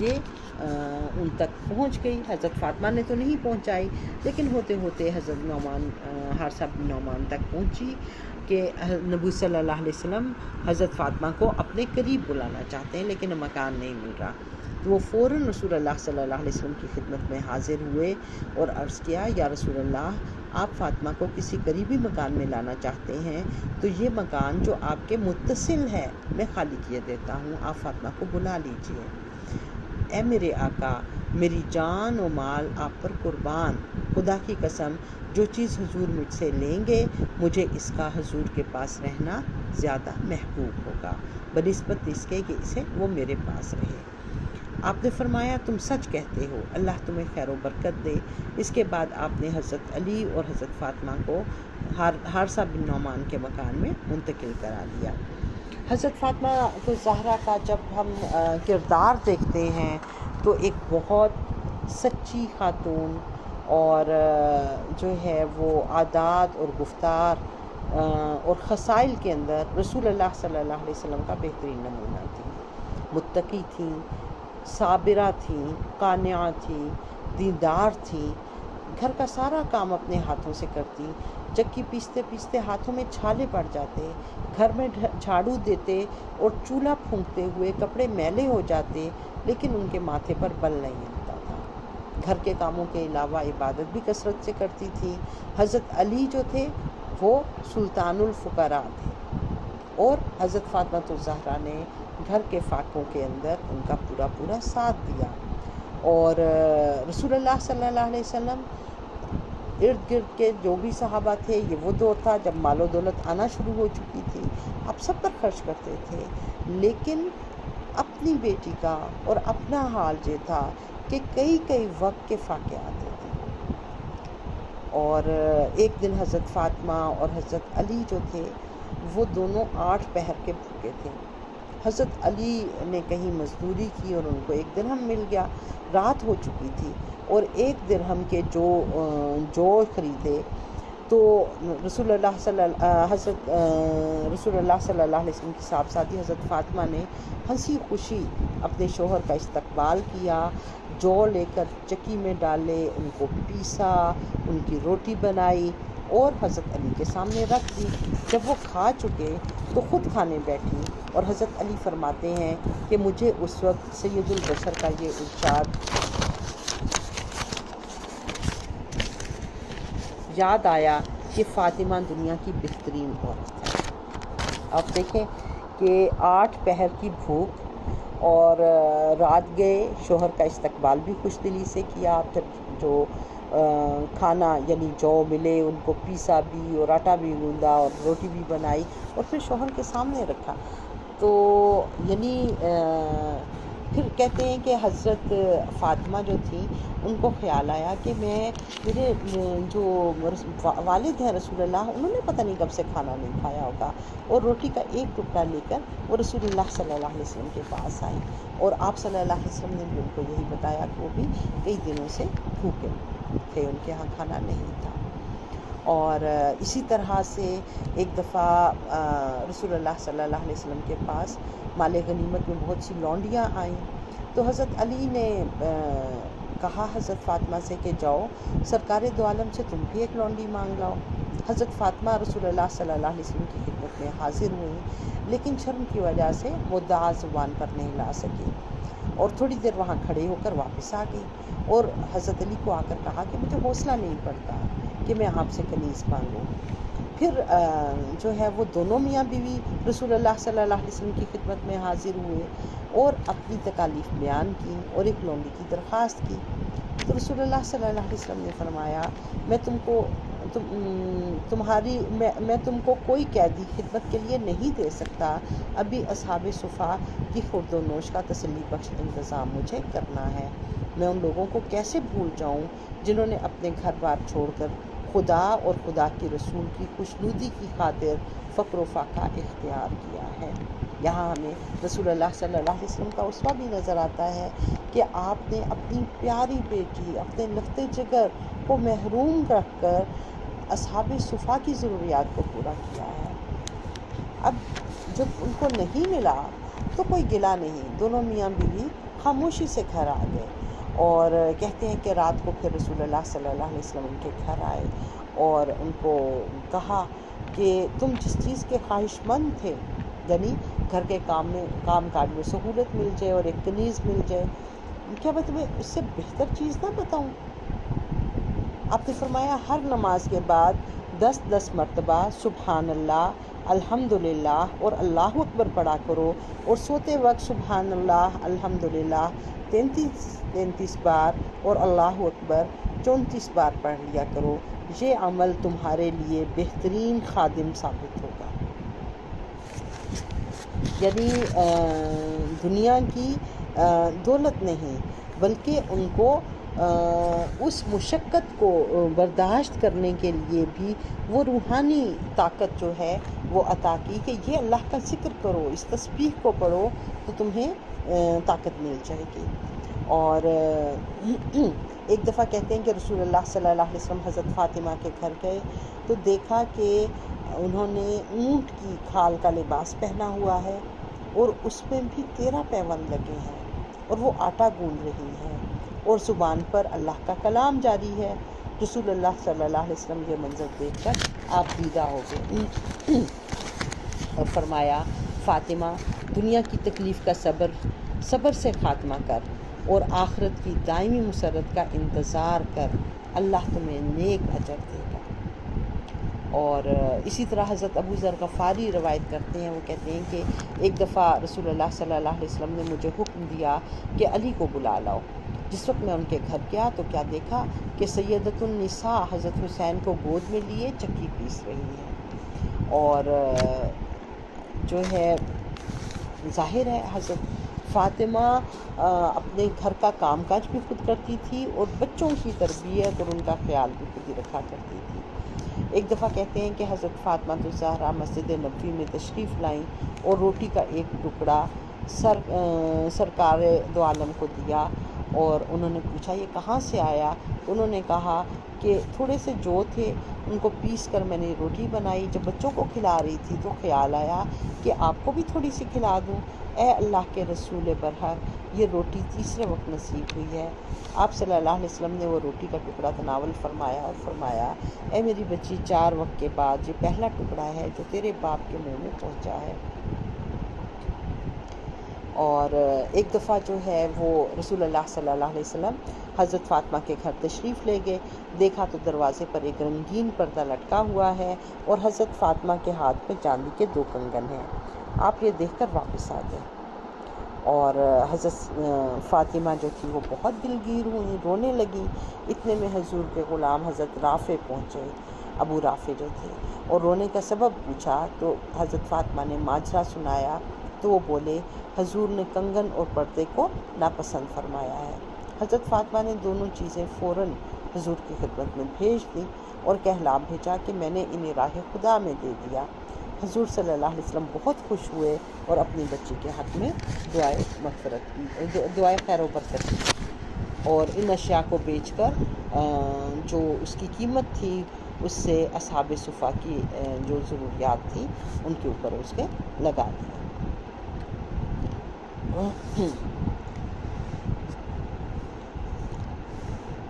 یہ ان تک پہنچ گئی، حضرت فاطمہ نے تو نہیں پہنچائی، لیکن ہوتے ہوتے حضرت حارثہ بن نعمان تک پہنچی کہ نبی صلی اللہ علیہ وسلم حضرت فاطمہ کو اپنے قریب بلانا چاہتے ہیں لیکن مکان نہیں مل رہا۔ تو وہ فوراً رسول اللہ صلی اللہ علیہ وسلم کی خدمت میں حاضر ہوئے اور عرض کیا، یا رسول اللہ، آپ فاطمہ کو کسی قریبی مکان میں لانا چاہتے ہیں تو یہ مکان جو آپ کے متصل ہے میں خالی کیے دیتا ہوں، آپ فاطمہ کو بلا لیجئے۔ اے میرے آقا، میری جان و مال آپ پر قربان، خدا کی قسم جو چیز حضور مجھ سے لیں گے مجھے اس کا حضور کے پاس رہنا زیادہ محبوب ہوگا بنسبت اس کے کہ اسے وہ میرے پاس رہے۔ آپ نے فرمایا، تم سچ کہتے ہو، اللہ تمہیں خیر و برکت دے۔ اس کے بعد آپ نے حضرت علی اور حضرت فاطمہ کو حارثہ بن نعمان کے مکان میں منتقل کرا دیا۔ حضرت فاطمہ الزہرا کا جب ہم کردار دیکھتے ہیں تو ایک بہت سچی خاتون اور جو ہے وہ عادات اور گفتار اور خصائل کے اندر رسول اللہ صلی اللہ علیہ وسلم کا بہترین نمونہ تھی۔ متقی تھیں، صابرہ تھیں، قانعہ تھیں، دیندار تھیں، گھر کا سارا کام اپنے ہاتھوں سے کرتی، چکی پیستے پیستے ہاتھوں میں چھالے پڑ جاتے، گھر میں جھاڑو دیتے اور چولہا پھونکتے ہوئے کپڑے میلے ہو جاتے، لیکن ان کے ماتھے پر بل نہیں آتا تھا۔ گھر کے کاموں کے علاوہ عبادت بھی کثرت سے کرتی تھی۔ حضرت علی جو تھے وہ سلطان الفقراء تھے، اور حضرت فاطمہ الزہرا نے گھر کے فاقوں کے اندر ان کا پورا پورا ساتھ دیا۔ اور رسول اللہ صلی اللہ علیہ وسلم ارد گرد کے جو بھی صحابہ تھے، یہ وہ دور تھا جب مال و دولت آنا شروع ہو چکی تھی، اب سب پر خرچ کرتے تھے، لیکن اپنی بیٹی کا اور اپنا حال یہ تھا کہ کئی کئی وقت کے فاقے آتے تھے۔ اور ایک دن حضرت فاطمہ اور حضرت علی جو تھے وہ دونوں 8 پہر کے بھوکے تھے۔ حضرت علی نے کہیں مزدوری کی اور ان کو 1 درہم مل گیا، رات ہو چکی تھی، اور 1 درہم کے جو خریدے تو رسول اللہ صلی اللہ علیہ وسلم کی صاحبزادی حضرت فاطمہ نے ہنسی خوشی اپنے شوہر کا استقبال کیا، جو لے کر چکی میں ڈالے، ان کو پیسا، ان کی روٹی بنائی اور حضرت علی کے سامنے رکھ دی۔ جب وہ کھا چکے تو خود کھانے بیٹھی، اور حضرت علی فرماتے ہیں کہ مجھے اس وقت سید البشر کا یہ ارشاد یاد آیا کہ فاطمہ دنیا کی بہترین عورت ہے۔ آپ دیکھیں کہ 8 پہر کی بھوک اور رات گئے، شوہر کا استقبال بھی خوش دلی سے کیا، پھر جو کھانا یعنی جو ملے ان کو پیسا بھی اور آٹا بھی گوندا اور روٹی بھی بنائی اور پھر شوہر کے سامنے رکھا۔ تو یعنی پھر کہتے ہیں کہ حضرت فاطمہ جو تھیں ان کو خیال آیا کہ میرے جو والد ہیں رسول اللہ، انہوں نے پتہ نہیں کب سے کھانا نہیں کھایا ہوگا، اور روٹی کا ایک ٹکڑا لے کر وہ رسول اللہ صلی اللہ علیہ وسلم کے پاس آئیں، اور آپ صلی اللہ علیہ وسلم نے بھی ان کو یہی بتایا کہ وہ بھی کئی دنوں سے بھوکے تھے، ان کے ہاں کھانا نہیں تھا۔ اور اسی طرح سے ایک دفعہ رسول اللہ صلی اللہ علیہ وسلم کے پاس مال غنیمت میں بہت سی لونڈیاں آئیں، تو حضرت علی نے کہا حضرت فاطمہ سے کہ جاؤ سرکار دو عالم سے تم بھی ایک لونڈی مانگ لاؤ۔ حضرت فاطمہ رسول اللہ صلی اللہ علیہ وسلم کی خدمت میں حاضر ہوئیں، لیکن شرم کی وجہ سے مدعا زبان پر نہیں لا سکی، اور تھوڑی دیر وہاں کھڑے ہو کر واپس آ گئی، اور حضرت علی کو آ کر کہا کہ مجھے حوصلہ نہیں پڑتا کہ میں آپ سے کنیز مانگوں۔ پھر جو ہے وہ دونوں میاں بیوی رسول اللہ صلی اللہ علیہ وسلم کی خدمت میں حاضر ہوئے اور اپنی تکالیف بیان کی اور ایک لونڈی کی درخواست کی۔ تو رسول اللہ صلی اللہ علیہ وسلم نے فرمایا، میں تم کو میں تم کو کوئی قیدی خدمت کے لیے نہیں دے سکتا، ابھی اصحاب صفا کی خورد و نوش کا تسلی بخش انتظام مجھے کرنا ہے۔ میں ان لوگوں کو کیسے بھول جاؤں جنہوں نے اپنے گھر بار چھوڑ کر خدا اور خدا کے رسول کی خوشنودی کی خاطر فقر و فاقہ اختیار کیا ہے۔ یہاں ہمیں رسول اللہ صلی اللہ علیہ وسلم کا اسوہ بھی نظر آتا ہے کہ آپ نے اپنی پیاری بیٹی، اپنے لخت جگر کو محروم رکھ کر اصحاب صفا کی ضروریات کو پورا کیا ہے۔ اب جب ان کو نہیں ملا تو کوئی گلہ نہیں، دونوں میاں بیوی خاموشی سے گھر آ گئے، اور کہتے ہیں کہ رات کو پھر رسول اللہ صلی اللہ علیہ وسلم ان کے گھر آئے اور ان کو کہا کہ تم جس چیز کے خواہش مند تھے، یعنی گھر کے کام کاج میں سہولت مل جائے اور ایک کنیز مل جائے، کیا میں تمہیں اس سے بہتر چیز نہ بتاؤں؟ آپ نے فرمایا ہر نماز کے بعد 10 مرتبہ سبحان اللہ، الحمدللہ اور اللہ اکبر پڑھا کرو، اور سوتے وقت سبحان اللہ، الحمدللہ 33 بار اور اللہ اکبر 34 بار پڑھ لیا کرو۔ یہ عمل تمہارے لیے بہترین خادم ثابت ہوگا۔ یعنی دنیا کی دولت نہیں، بلکہ ان کو اس مشقت کو برداشت کرنے کے لیے بھی وہ روحانی طاقت جو ہے وہ عطا کی کہ یہ اللہ کا ذکر کرو، اس تسبیح کو پڑھو تو تمہیں طاقت مل جائے گی۔ اور ایک دفعہ کہتے ہیں کہ رسول اللہ صلی اللہ علیہ وسلم حضرت فاطمہ کے گھر گئے تو دیکھا کہ انہوں نے اونٹ کی کھال کا لباس پہنا ہوا ہے اور اس میں بھی 13 پیوند لگے ہیں، اور وہ آٹا گوندھ رہی ہیں اور زبان پر اللہ کا کلام جاری ہے۔ رسول اللہ صلی اللہ علیہ وسلم یہ منظر دیکھ کر آپ دیدہ ہو گئے اور فرمایا فاطمہ، دنیا کی تکلیف کا صبر سے خاتمہ کر اور آخرت کی دائمی مسرت کا انتظار کر، اللہ تمہیں نیک اجر دے گا۔ اور اسی طرح حضرت ابو ذر غفاری روایت کرتے ہیں، وہ کہتے ہیں کہ ایک دفعہ رسول اللہ صلی اللہ علیہ وسلم نے مجھے حکم دیا کہ علی کو بلا لاؤ۔ جس وقت میں ان کے گھر گیا تو کیا دیکھا کہ سیدۃ النساء حضرت حسین کو گود میں لیے چکی پیس رہی ہیں، اور جو ہے ظاہر ہے حضرت فاطمہ اپنے گھر کا کام کاج بھی خود کرتی تھی اور بچوں کی تربیت اور ان کا خیال بھی خود ہی رکھا کرتی تھی۔ ایک دفعہ کہتے ہیں کہ حضرت فاطمہ الزہرا مسجد نبوی میں تشریف لائیں اور روٹی کا ایک ٹکڑا سرکار دو عالم کو دیا، اور انہوں نے پوچھا یہ کہاں سے آیا؟ انہوں نے کہا کہ تھوڑے سے جو تھے ان کو پیس کر میں نے روٹی بنائی، جب بچوں کو کھلا رہی تھی تو خیال آیا کہ آپ کو بھی تھوڑی سی کھلا دوں۔ اے اللہ کے رسول برحق، یہ روٹی تیسرے وقت نصیب ہوئی ہے۔ آپ صلی اللہ علیہ وسلم نے وہ روٹی کا ٹکڑا تناول فرمایا اور فرمایا اے میری بچی، 4 وقت کے بعد یہ پہلا ٹکڑا ہے جو تیرے باپ کے منہ میں پہنچا ہے۔ اور ایک دفعہ جو ہے وہ رسول اللہ صلی اللہ علیہ وسلم حضرت فاطمہ کے گھر تشریف لے گئے، دیکھا تو دروازے پر ایک رنگین پردہ لٹکا ہوا ہے اور حضرت فاطمہ کے ہاتھ میں چاندی کے 2 کنگن ہیں۔ آپ یہ دیکھ کر واپس آ گئے، اور حضرت فاطمہ جو تھی وہ بہت دلگیر ہوئی، رونے لگی۔ اتنے میں حضور کے غلام حضرت رافع پہنچے، ابو رافع جو تھے، اور رونے کا سبب پوچھا تو حضرت فاطمہ نے ماجرا سنایا تو وہ بولے حضور نے کنگن اور پردے کو ناپسند فرمایا ہے۔ حضرت فاطمہ نے دونوں چیزیں فوراً حضور کی خدمت میں بھیج دیں اور کہلا بھیجا کہ میں نے انہیں راہ خدا میں دے دیا۔ حضور صلی اللہ علیہ وسلم بہت خوش ہوئے اور اپنی بچی کے حق میں دعائے خیر و برکت کی، اور ان اشیاء کو بیچ کر جو اس کی قیمت تھی اس سے اصحاب صفا کی جو ضروریات تھی ان کے اوپر اس کے لگا دیا۔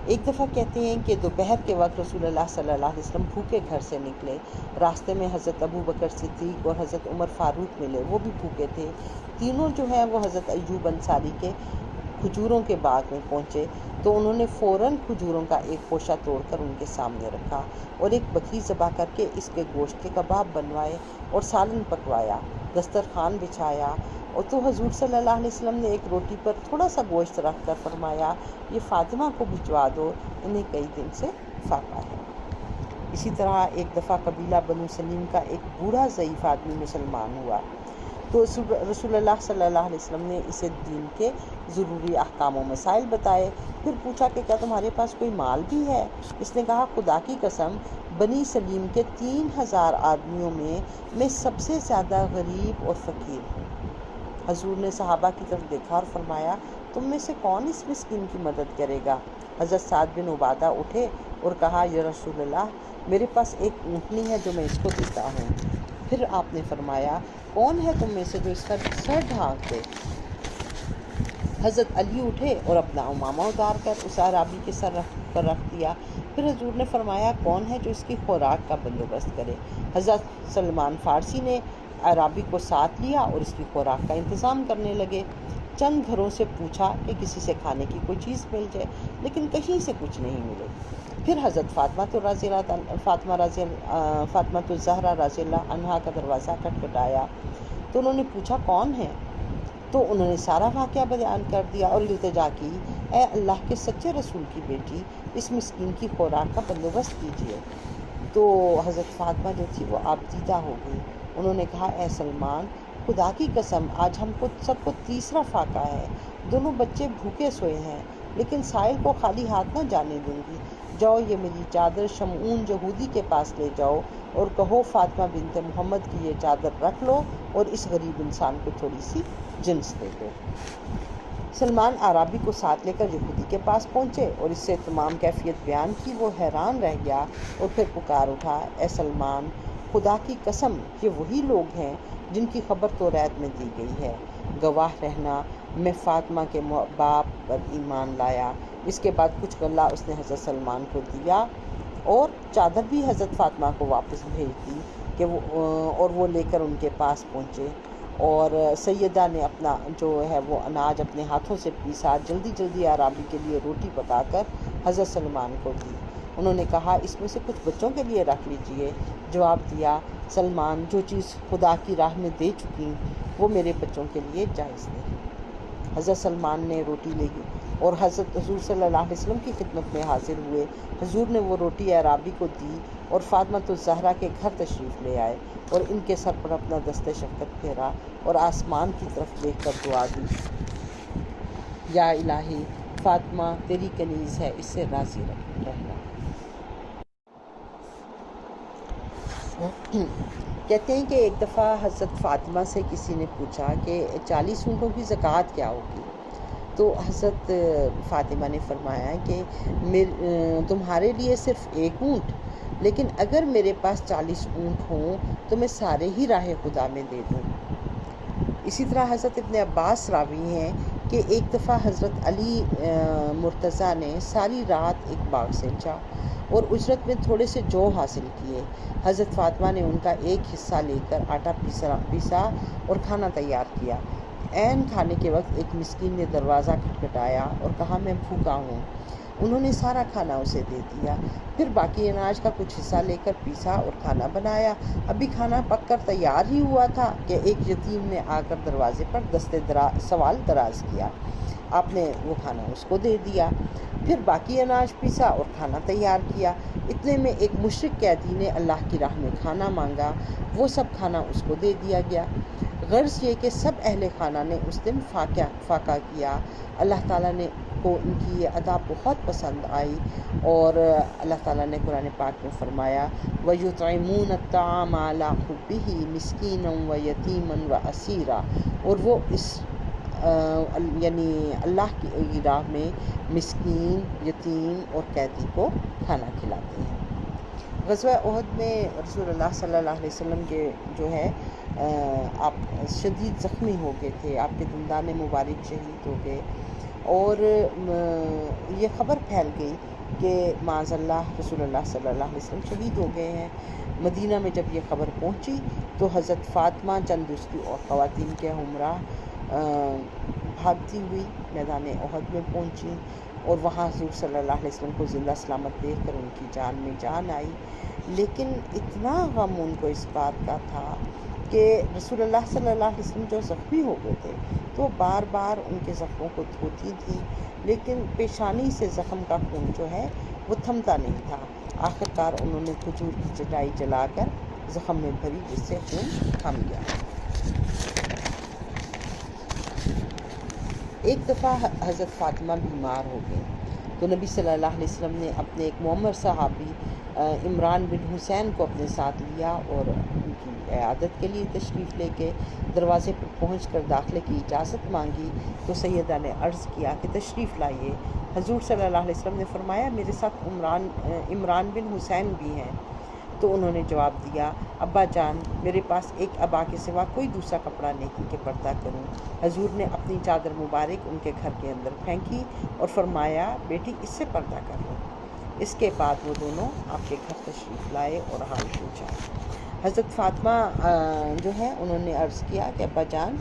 ایک دفعہ کہتے ہیں کہ دوپہر کے وقت رسول اللہ صلی اللہ علیہ وسلم بھوکے گھر سے نکلے، راستے میں حضرت ابو بکر صدیق اور حضرت عمر فاروق ملے، وہ بھی بھوکے تھے۔ تینوں جو ہے وہ حضرت ایوب انصاری کے کھجوروں کے باغ میں پہنچے تو انہوں نے فوراً کھجوروں کا ایک خوشہ توڑ کر ان کے سامنے رکھا اور ایک بکری ذبح کر کے اس کے گوشت کے کباب بنوائے اور سالن پکوایا، دسترخوان بچھایا، اور تو حضور صلی اللہ علیہ وسلم نے ایک روٹی پر تھوڑا سا گوشت رکھ کر فرمایا یہ فاطمہ کو بھجوا دو، انہیں کئی دن سے فاقہ ہے۔ اسی طرح ایک دفعہ قبیلہ بنو سلیم کا ایک بوڑھا ضعیف آدمی مسلمان ہوا، تو رسول اللہ صلی اللہ علیہ وسلم نے اسے دین کے ضروری احکام و مسائل بتائے۔ پھر پوچھا کہ کیا تمہارے پاس کوئی مال بھی ہے؟ اس نے کہا خدا کی قسم بنی سلیم کے 3000 آدمیوں میں سب سے زیادہ غریب اور فقیر ہوں۔ حضور نے صحابہ کی طرف دیکھا اور فرمایا تم میں سے کون اس مسکین کی مدد کرے گا؟ حضرت سعد بن عبادہ اٹھے اور کہا یا رسول اللہ میرے پاس ایک اونٹنی ہے جو میں اس کو دیتا ہوں۔ پھر آپ نے فرمایا کون ہے تم میں سے جو اس کا سر ڈھانک دے؟ حضرت علی اٹھے اور اپنا امامہ اتار کر اس اعرابی کے سر پر رکھ دیا۔ پھر حضور نے فرمایا کون ہے جو اس کی خوراک کا بندوبست کرے؟ حضرت سلمان فارسی نے اعرابی کو ساتھ لیا اور اس کی خوراک کا انتظام کرنے لگے۔ چند گھروں سے پوچھا کہ کسی سے کھانے کی کوئی چیز مل جائے، لیکن کہیں سے کچھ نہیں ملے۔ پھر حضرت فاطمہ الزہرا رضی اللہ عنہا کا دروازہ کھٹکھٹایا تو انہوں نے پوچھا کون ہے؟ تو انہوں نے سارا واقعہ بیان کر دیا اور التجا کی اے اللہ کے سچے رسول کی بیٹی اس مسکین کی خوراک کا بندوبست کیجیے۔ تو حضرت فاطمہ جو تھی وہ آبدیدہ ہو گئی۔ انہوں نے کہا اے سلمان خدا کی قسم آج ہم کو سب کو تیسرا فاقہ ہے، دونوں بچے بھوکے سوئے ہیں، لیکن سائل کو خالی ہاتھ نہ جانے دوں گی۔ جاؤ یہ میری چادر شمعون یہودی کے پاس لے جاؤ اور کہو فاطمہ بنت محمد کی یہ چادر رکھ لو اور اس غریب انسان کو تھوڑی سی جنس دے دو۔ سلمان اعرابی کو ساتھ لے کر یہودی کے پاس پہنچے اور اس سے تمام کیفیت بیان کی۔ وہ حیران رہ گیا اور پھر پکار اٹھا اے سلمان خدا کی قسم یہ وہی لوگ ہیں جن کی خبر توریت میں دی گئی ہے، گواہ رہنا میں فاطمہ کے باپ پر ایمان لایا۔ اس کے بعد کچھ غلہ اس نے حضرت سلمان کو دیا اور چادر بھی حضرت فاطمہ کو واپس بھیج دی کہ وہ لے کر ان کے پاس پہنچے، اور سیدہ نے اپنا جو ہے وہ اناج اپنے ہاتھوں سے پیسا، جلدی اعرابی کے لیے روٹی پکا کر حضرت سلمان کو دی۔ انہوں نے کہا اس میں سے کچھ بچوں کے لیے رکھ لیجئے۔ جواب دیا سلمان جو چیز خدا کی راہ میں دے چکی وہ میرے بچوں کے لیے جائز نہیں۔ حضرت سلمان نے روٹی لی اور حضرت حضور صلی اللہ علیہ وسلم کی خدمت میں حاضر ہوئے۔ حضور نے وہ روٹی اعرابی کو دی اور فاطمہ الزہرا کے گھر تشریف لے آئے اور ان کے سر پر اپنا دست شفقت پھیرا اور آسمان کی طرف دیکھ کر دعا دی یا الہی فاطمہ تیری کنیز ہے، اس سے راضی رہنا۔ کہتے ہیں کہ ایک دفعہ حضرت فاطمہ سے کسی نے پوچھا کہ 40 اونٹوں کی زکوٰۃ کیا ہوگی؟ تو حضرت فاطمہ نے فرمایا کہ تمہارے لیے صرف ایک اونٹ، لیکن اگر میرے پاس 40 اونٹ ہوں تو میں سارے ہی راہ خدا میں دے دوں۔ اسی طرح حضرت ابن عباس راوی ہیں کہ ایک دفعہ حضرت علی مرتضیٰ نے ساری رات ایک باغ سینچا اور اجرت میں تھوڑے سے جو حاصل کیے۔ حضرت فاطمہ نے ان کا ایک حصہ لے کر آٹا پیسا اور کھانا تیار کیا۔ عین کھانے کے وقت ایک مسکین نے دروازہ کھٹکھٹایا اور کہا میں بھوکا ہوں۔ انہوں نے سارا کھانا اسے دے دیا، پھر باقی اناج کا کچھ حصہ لے کر پیسا اور کھانا بنایا۔ ابھی کھانا پک کر تیار ہی ہوا تھا کہ ایک یتیم نے آ کر دروازے پر سوال دراز کیا۔ آپ نے وہ کھانا اس کو دے دیا، پھر باقی اناج پیسا اور کھانا تیار کیا۔ اتنے میں ایک مشرک قیدی نے اللہ کی راہ میں کھانا مانگا، وہ سب کھانا اس کو دے دیا گیا۔ غرض یہ کہ سب اہل خانہ نے اس دن فاقہ کیا۔ اللہ تعالیٰ نے کو ان کی یہ ادا بہت پسند آئی اور اللہ تعالیٰ نے قرآن پاک میں فرمایا وَيُطْعِمُونَ الطَّعَامَ عَلَىٰ حُبِّهِ مِسْكِينًا وَيَتِيمًا وَأَسِيرًا، اور وہ اس یعنی اللہ کی راہ میں مسکین، یتیم اور قیدی کو کھانا کھلاتے ہیں۔ غزوہ احد میں رسول اللہ صلی اللہ علیہ وسلم کے جو ہے آپ شدید زخمی ہو گئے تھے، آپ کے دندان مبارک شہید ہو گئے اور یہ خبر پھیل گئی کہ معاذ اللہ رسول اللہ صلی اللہ علیہ وسلم شہید ہو گئے ہیں۔ مدینہ میں جب یہ خبر پہنچی تو حضرت فاطمہ چند دوسری اور خواتین کے ہمراہ بھاگتی ہوئی میدان احد میں پہنچی اور وہاں حضور صلی اللہ علیہ وسلم کو زندہ سلامت دیکھ کر ان کی جان میں جان آئی، لیکن اتنا غم ان کو اس بات کا تھا کہ رسول اللہ صلی اللہ علیہ وسلم جو زخمی ہو گئے تھے تو بار بار ان کے زخموں کو دھوتی تھی، لیکن پیشانی سے زخم کا خون جو ہے وہ تھمتا نہیں تھا۔ آخرکار انہوں نے کھجور کی چٹائی جلا کر زخم میں بھری، جس سے خون تھم گیا۔ ایک دفعہ حضرت فاطمہ بیمار ہو گئی تو نبی صلی اللہ علیہ وسلم نے اپنے ایک معمر صحابی عمران بن حسین کو اپنے ساتھ لیا اور ان کی عیادت کے لیے تشریف لے کے دروازے پر پہنچ کر داخلے کی اجازت مانگی تو سیدہ نے عرض کیا کہ تشریف لائیے۔ حضور صلی اللہ علیہ وسلم نے فرمایا میرے ساتھ عمران بن حسین بھی ہیں۔ تو انہوں نے جواب دیا ابا جان میرے پاس ایک عبا کے سوا کوئی دوسرا کپڑا نہیں کہ پردہ کروں۔ حضور نے اپنی چادر مبارک ان کے گھر کے اندر پھینکی اور فرمایا بیٹی اس سے پردہ کر لو۔ اس کے بعد وہ دونوں آپ کے گھر تشریف لائے اور حال پوچھا۔ حضرت فاطمہ جو ہے انہوں نے عرض کیا کہ ابا جان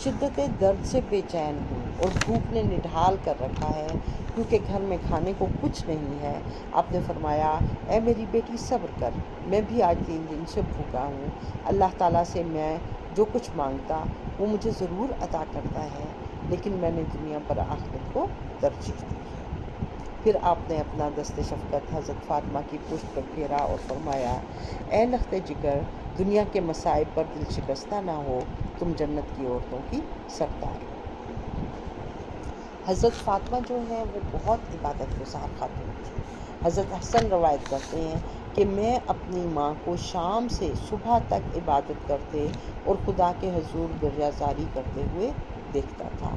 شدت درد سے بے چین ہوں اور بھوک نے نڈھال کر رکھا ہے کیونکہ گھر میں کھانے کو کچھ نہیں ہے۔ آپ نے فرمایا اے میری بیٹی صبر کر، میں بھی آج 3 دن سے بھوکا ہوں۔ اللہ تعالیٰ سے میں جو کچھ مانگتا وہ مجھے ضرور عطا کرتا ہے، لیکن میں نے دنیا پر آخرت کو ترجیح دی ہے۔ پھر آپ نے اپنا دست شفقت حضرت فاطمہ کی پشت پر پھیرا اور فرمایا اے لخت جگر دنیا کے مصائب پر دل شکستہ نہ ہو، تم جنت کی عورتوں کی سردار ہو۔ حضرت فاطمہ جو ہے وہ بہت عبادت گزار خاتون تھی۔ حضرت حسن روایت کرتے ہیں کہ میں اپنی ماں کو شام سے صبح تک عبادت کرتے اور خدا کے حضور گریہ زاری کرتے ہوئے دیکھتا تھا،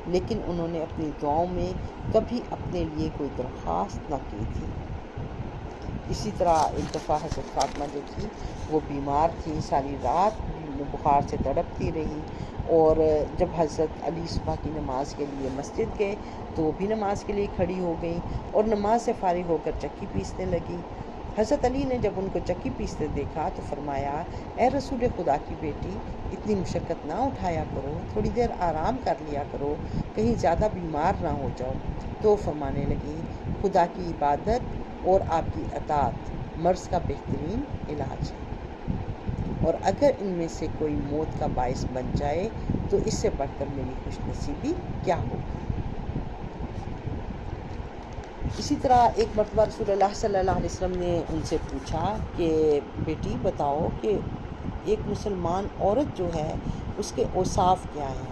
لیکن انہوں نے اپنی دعاؤں میں کبھی اپنے لیے کوئی درخواست نہ کی تھی۔ اسی طرح ایک دفعہ حضرت فاطمہ جو تھی وہ بیمار تھی، ساری رات بخار سے تڑپتی رہی، اور جب حضرت علی صبح کی نماز کے لیے مسجد گئے تو وہ بھی نماز کے لیے کھڑی ہو گئیں اور نماز سے فارغ ہو کر چکی پیسنے لگی۔ حضرت علی نے جب ان کو چکی پیستے دیکھا تو فرمایا اے رسول خدا کی بیٹی اتنی مشقت نہ اٹھایا کرو، تھوڑی دیر آرام کر لیا کرو، کہیں زیادہ بیمار نہ ہو جاؤ۔ تو فرمانے لگی خدا کی عبادت اور آپ کی اطاعت مرض کا بہترین علاج ہے، اور اگر ان میں سے کوئی موت کا باعث بن جائے تو اس سے بڑھ کر میری خوش نصیبی کیا ہوگی۔ اسی طرح ایک مرتبہ رسول اللہ صلی اللہ علیہ وسلم نے ان سے پوچھا کہ بیٹی بتاؤ کہ ایک مسلمان عورت جو ہے اس کے اوصاف کیا ہیں؟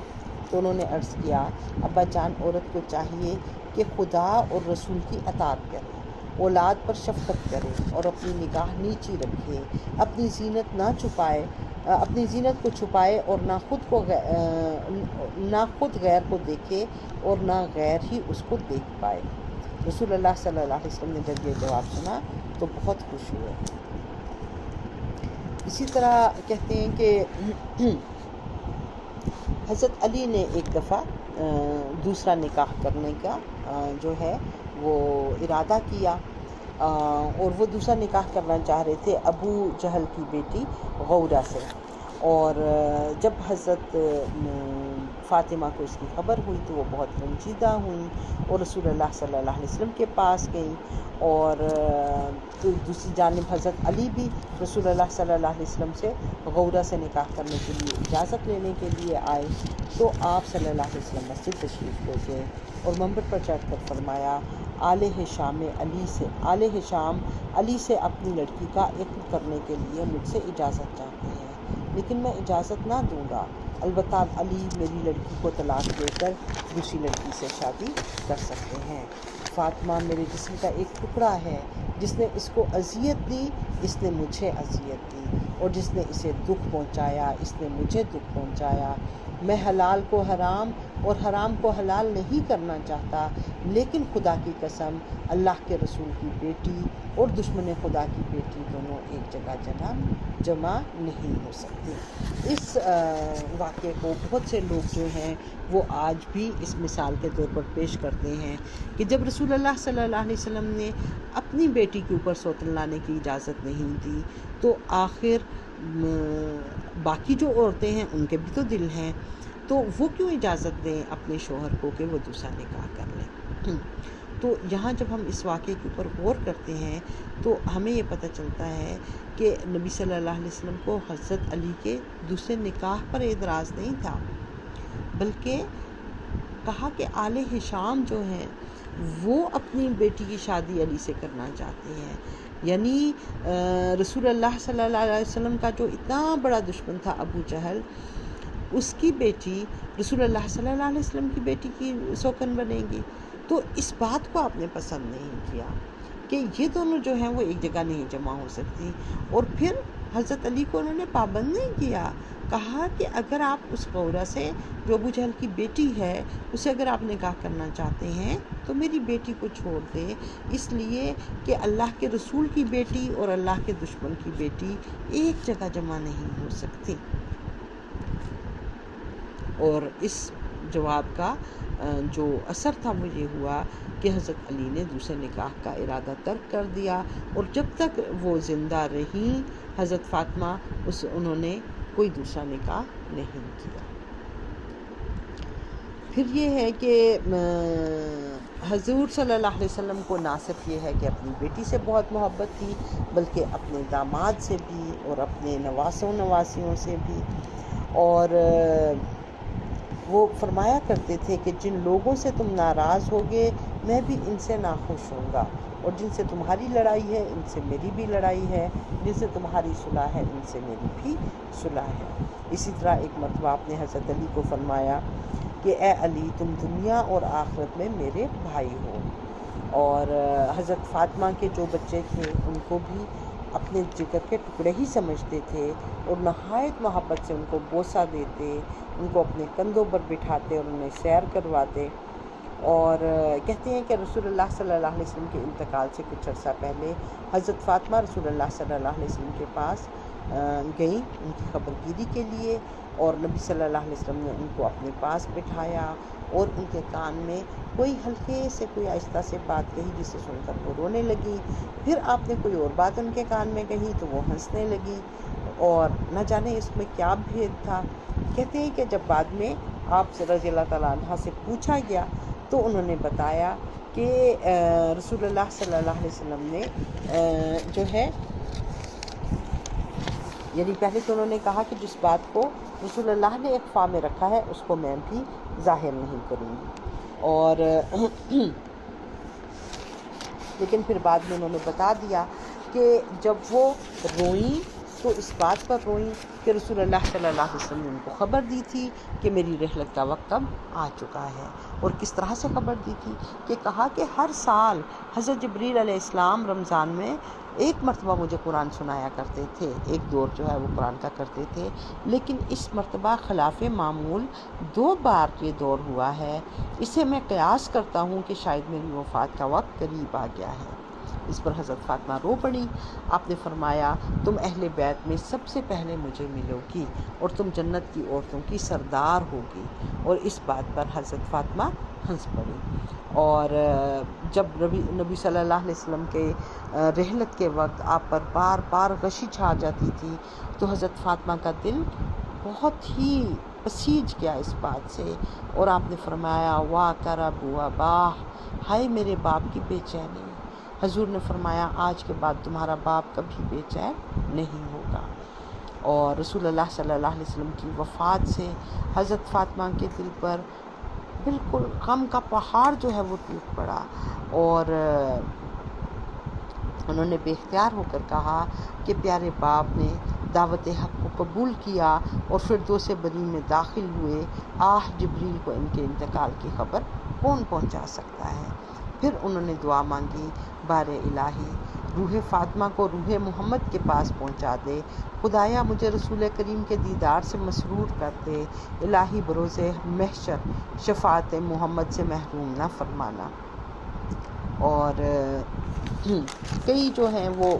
تو انہوں نے عرض کیا ابا جان عورت کو چاہیے کہ خدا اور رسول کی اطاعت کرے، اولاد پر شفقت کرے اور اپنی نگاہ نیچی رکھے، اپنی زینت نہ چھپائے، اپنی زینت کو چھپائے اور نہ خود غیر کو دیکھے اور نہ غیر ہی اس کو دیکھ پائے۔ رسول اللہ صلی اللہ علیہ وسلم نے جب یہ جواب سنا تو بہت خوش ہوئے۔ اسی طرح کہتے ہیں کہ حضرت علی نے ایک دفعہ دوسرا نکاح کرنے کا جو ہے وہ ارادہ کیا، اور وہ دوسرا نکاح کرنا چاہ رہے تھے ابو جہل کی بیٹی غورہ سے، اور جب حضرت فاطمہ کو اس کی خبر ہوئی تو وہ بہت رنجیدہ ہوئیں اور رسول اللہ صلی اللہ علیہ وسلم کے پاس گئیں، اور دوسری جانب حضرت علی بھی رسول اللہ صلی اللہ علیہ وسلم سے غورہ سے نکاح کرنے کے لیے اجازت لینے کے لیے آئے۔ تو آپ صلی اللہ علیہ وسلم مسجد تشریف لے گئے اور منبر پر چڑھ کر فرمایا آل ہشام علی سے اپنی لڑکی کا عقد کرنے کے لیے مجھ سے اجازت چاہتے ہیں، لیکن میں اجازت نہ دوں گا، البتہ علی میری لڑکی کو طلاق دے کر دوسری لڑکی سے شادی کر سکتے ہیں۔ فاطمہ میرے جسم کا ایک ٹکڑا ہے، جس نے اس کو اذیت دی اس نے مجھے اذیت دی، اور جس نے اسے دکھ پہنچایا اس نے مجھے دکھ پہنچایا۔ میں حلال کو حرام اور حرام کو حلال نہیں کرنا چاہتا، لیکن خدا کی قسم اللہ کے رسول کی بیٹی اور دشمن خدا کی بیٹی دونوں ایک جگہ جمع نہیں ہو سکتے۔ اس واقعے کو بہت سے لوگ جو ہیں وہ آج بھی اس مثال کے طور پر پیش کرتے ہیں کہ جب رسول اللہ صلی اللہ علیہ وسلم نے اپنی بیٹی کے اوپر سوتن لانے کی اجازت نہیں دی تو آخر باقی جو عورتیں ہیں ان کے بھی تو دل ہیں، تو وہ کیوں اجازت دیں اپنے شوہر کو کہ وہ دوسرا نکاح کر لیں۔ تو یہاں جب ہم اس واقعے کے اوپر غور کرتے ہیں تو ہمیں یہ پتہ چلتا ہے کہ نبی صلی اللہ علیہ وسلم کو حضرت علی کے دوسرے نکاح پر اعتراض نہیں تھا، بلکہ کہا کہ آل ہشام جو ہیں وہ اپنی بیٹی کی شادی علی سے کرنا چاہتے ہیں، یعنی رسول اللہ صلی اللہ علیہ وسلم کا جو اتنا بڑا دشمن تھا ابو جہل، اس کی بیٹی رسول اللہ صلی اللہ علیہ وسلم کی بیٹی کی سوکن بنے گی. تو اس بات کو آپ نے پسند نہیں کیا کہ یہ دونوں جو ہیں وہ ایک جگہ نہیں جمع ہو سکتی. اور پھر حضرت علی کو انہوں نے پابند نہیں کیا، کہا کہ اگر آپ اس غورہ سے جو ابو جہل کی بیٹی ہے اسے اگر آپ نکاح کرنا چاہتے ہیں تو میری بیٹی کو چھوڑ دیں، اس لیے کہ اللہ کے رسول کی بیٹی اور اللہ کے دشمن کی بیٹی ایک جگہ جمع نہیں ہو سکتی. اور اس جواب کا جو اثر تھا وہ یہ ہوا کہ حضرت علی نے دوسرے نکاح کا ارادہ ترک کر دیا، اور جب تک وہ زندہ رہیں حضرت فاطمہ انہوں نے کوئی دوسرا نکاح نہیں کیا. پھر یہ ہے کہ حضور صلی اللہ علیہ وسلم کو نہ صرف یہ ہے کہ اپنی بیٹی سے بہت محبت تھی، بلکہ اپنے داماد سے بھی اور اپنے نواسوں نواسیوں سے بھی. اور وہ فرمایا کرتے تھے کہ جن لوگوں سے تم ناراض ہوگے میں بھی ان سے ناخوش ہوں گا، اور جن سے تمہاری لڑائی ہے ان سے میری بھی لڑائی ہے، جن سے تمہاری صلح ہے ان سے میری بھی صلح ہے. اسی طرح ایک مرتبہ آپ نے حضرت علی کو فرمایا کہ اے علی تم دنیا اور آخرت میں میرے بھائی ہو. اور حضرت فاطمہ کے جو بچے تھے ان کو بھی اپنے جگر کے ٹکڑے ہی سمجھتے تھے، اور نہایت محبت سے ان کو بوسہ دیتے، ان کو اپنے کندھوں پر بٹھاتے اور انہیں سیر کرواتے. اور کہتے ہیں کہ رسول اللہ صلی اللہ علیہ وسلم کے انتقال سے کچھ عرصہ پہلے حضرت فاطمہ رسول اللہ صلی اللہ علیہ وسلم کے پاس گئیں ان کی خبرگیری کے لیے، اور نبی صلی اللہ علیہ وسلم نے ان کو اپنے پاس بٹھایا اور ان کے کان میں کوئی ہلکے سے کوئی آہستہ سے بات کہی جسے سن کر وہ رونے لگی. پھر آپ نے کوئی اور بات ان کے کان میں کہی تو وہ ہنسنے لگی، اور نہ جانے اس میں کیا بھید تھا. کہتے ہیں کہ جب بعد میں آپ سے رضی اللہ تعالیٰ عنہ سے پوچھا گیا تو انہوں نے بتایا کہ رسول اللہ صلی اللہ علیہ وسلم نے جو ہے، یعنی پہلے تو انہوں نے کہا کہ جس بات کو رسول اللہ نے اخفاء میں رکھا ہے اس کو میں بھی ظاہر نہیں کروں گی. اور لیکن پھر بعد میں انہوں نے بتا دیا کہ جب وہ روئیں تو اس بات پر روئیں کہ رسول اللہ صلی اللہ علیہ وسلم نے ان کو خبر دی تھی کہ میری رحلت کا وقت اب آ چکا ہے. اور کس طرح سے خبر دی تھی کہ کہا کہ ہر سال حضرت جبریل علیہ السلام رمضان میں ایک مرتبہ مجھے قرآن سنایا کرتے تھے، ایک دور جو ہے وہ قرآن کا کرتے تھے، لیکن اس مرتبہ خلاف معمول 2 بار یہ دور ہوا ہے. اسے میں قیاس کرتا ہوں کہ شاید میری وفات کا وقت قریب آ گیا ہے. اس پر حضرت فاطمہ رو پڑی. آپ نے فرمایا تم اہل بیت میں سب سے پہلے مجھے ملو گی اور تم جنت کی عورتوں کی سردار ہوگی. اور اس بات پر حضرت فاطمہ ہنس پڑی. اور جب نبی صلی اللہ علیہ وسلم کے رحلت کے وقت آپ پر بار بار غشی چھا جاتی تھی تو حضرت فاطمہ کا دل بہت ہی پسیج گیا اس بات سے، اور آپ نے فرمایا واہ کرب و باہ، ہائے میرے باپ کی بے چینی. حضور نے فرمایا آج کے بعد تمہارا باپ کبھی بے چین نہیں ہوگا. اور رسول اللہ صلی اللہ علیہ وسلم کی وفات سے حضرت فاطمہ کے دل پر بالکل غم کا پہاڑ جو ہے وہ ٹوٹ پڑا، اور انہوں نے بے اختیار ہو کر کہا کہ پیارے باپ نے دعوت حق کو قبول کیا اور فردوس بری میں داخل ہوئے، جبریل کو ان کے انتقال کی خبر کون پہنچا سکتا ہے. پھر انہوں نے دعا مانگی بار الہی روح فاطمہ کو روح محمد کے پاس پہنچا دے، خدایا مجھے رسول کریم کے دیدار سے مسرور کر دے، الہی بروز محشر شفاعت محمد سے محروم نہ فرمانا. اور کئی جو ہیں وہ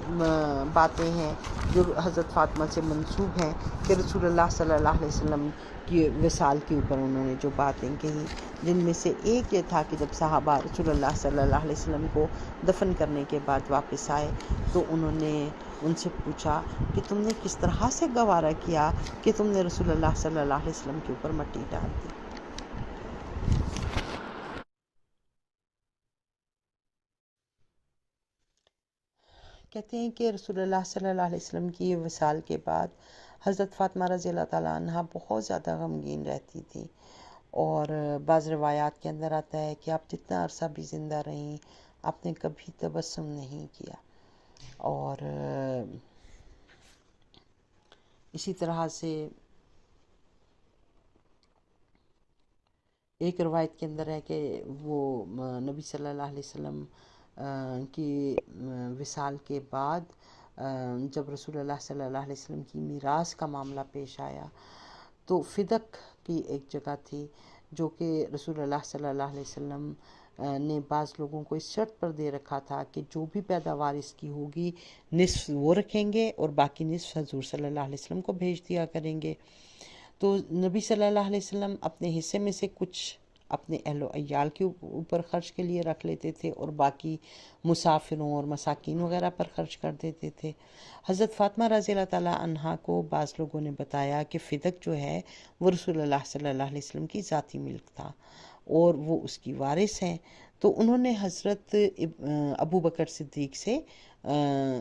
باتیں ہیں جو حضرت فاطمہ سے منسوب ہیں کہ رسول اللہ صلی اللہ علیہ وسلم کی وصال کے اوپر انہوں نے جو باتیں کہیں، جن میں سے ایک یہ تھا کہ جب صحابہ رسول اللہ صلی اللہ علیہ وسلم کو دفن کرنے کے بعد واپس آئے تو انہوں نے ان سے پوچھا کہ تم نے کس طرح سے گوارا کیا کہ تم نے رسول اللہ صلی اللہ علیہ وسلم کے اوپر مٹی ڈال دی. کہتے ہیں کہ رسول اللہ صلی اللہ علیہ وسلم کی وصال کے بعد حضرت فاطمہ رضی اللہ تعالیٰ عنہ بہت زیادہ غمگین رہتی تھی، اور بعض روایات کے اندر آتا ہے کہ آپ جتنا عرصہ بھی زندہ رہیں آپ نے کبھی تبسم نہیں کیا. اور اسی طرح سے ایک روایت کے اندر ہے کہ وہ نبی صلی اللہ علیہ وسلم کی وصال کے بعد جب رسول اللہ صلی اللہ علیہ وسلم کی میراث کا معاملہ پیش آیا تو فدق کی ایک جگہ تھی جو کہ رسول اللہ صلی اللہ علیہ وسلم نے بعض لوگوں کو اس شرط پر دے رکھا تھا کہ جو بھی پیداوار اس کی ہوگی نصف وہ رکھیں گے اور باقی نصف حضور صلی اللہ علیہ وسلم کو بھیج دیا کریں گے۔ تو نبی صلی اللہ علیہ وسلم اپنے حصے میں سے کچھ اپنے اہل و عیال کے اوپر خرچ کے لیے رکھ لیتے تھے اور باقی مسافروں اور مساکین وغیرہ پر خرچ کر دیتے تھے۔ حضرت فاطمہ رضی اللہ تعالیٰ عنہا کو بعض لوگوں نے بتایا کہ فدق جو ہے وہ رسول اللہ صلی اللہ علیہ وسلم کی ذاتی ملک تھا اور وہ اس کی وارث ہیں، تو انہوں نے حضرت ابو بکر صدیق سے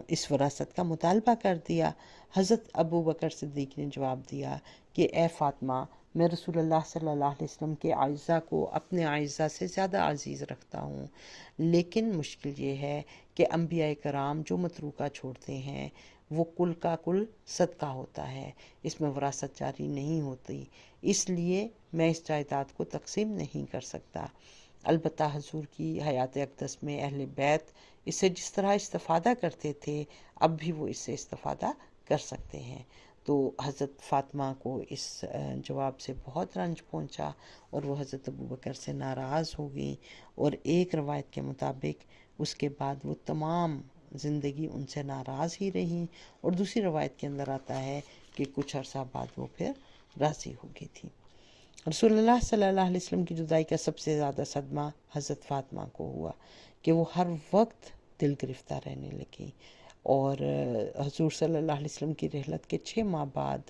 اس وراثت کا مطالبہ کر دیا۔ حضرت ابو بکر صدیق نے جواب دیا کہ اے فاطمہ، میں رسول اللہ صلی اللہ علیہ وسلم کے اعزہ کو اپنے اعزہ سے زیادہ عزیز رکھتا ہوں، لیکن مشکل یہ ہے کہ انبیاء کرام جو متروکہ چھوڑتے ہیں وہ کل کا کل صدقہ ہوتا ہے، اس میں وراثت جاری نہیں ہوتی، اس لیے میں اس جائیداد کو تقسیم نہیں کر سکتا۔ البتہ حضور کی حیات اقدس میں اہل بیت اس سے جس طرح استفادہ کرتے تھے اب بھی وہ اس سے استفادہ کر سکتے ہیں۔ تو حضرت فاطمہ کو اس جواب سے بہت رنج پہنچا اور وہ حضرت ابوبکر سے ناراض ہو گئیں، اور ایک روایت کے مطابق اس کے بعد وہ تمام زندگی ان سے ناراض ہی رہیں، اور دوسری روایت کے اندر آتا ہے کہ کچھ عرصہ بعد وہ پھر راضی ہو گئی تھی۔ رسول اللہ صلی اللہ علیہ وسلم کی جدائی کا سب سے زیادہ صدمہ حضرت فاطمہ کو ہوا کہ وہ ہر وقت دل گرفتہ رہنے لگی، اور حضور صلی اللہ علیہ وسلم کی رحلت کے 6 ماہ بعد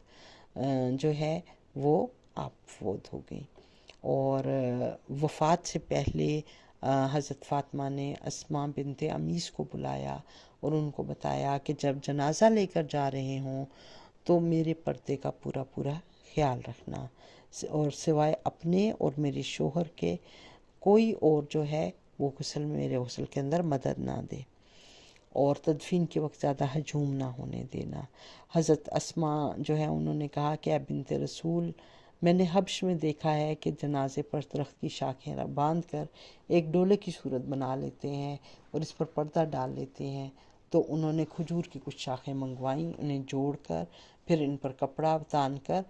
جو ہے وہ آپ فوت ہو گئی، اور وفات سے پہلے حضرت فاطمہ نے اسماء بنت امیس کو بلایا اور ان کو بتایا کہ جب جنازہ لے کر جا رہے ہوں تو میرے پردے کا پورا پورا خیال رکھنا، اور سوائے اپنے اور میرے شوہر کے کوئی اور جو ہے وہ میرے غسل کے اندر مدد نہ دے، اور تدفین کے وقت زیادہ ہجوم نہ ہونے دینا۔ حضرت اسماء جو ہے انہوں نے کہا کہ اے بنت رسول، میں نے حبش میں دیکھا ہے کہ جنازے پر درخت کی شاخیں باندھ کر ایک ڈولے کی صورت بنا لیتے ہیں اور اس پر پردہ ڈال لیتے ہیں، تو انہوں نے کھجور کی کچھ شاخیں منگوائیں، انہیں جوڑ کر پھر ان پر کپڑا تان کر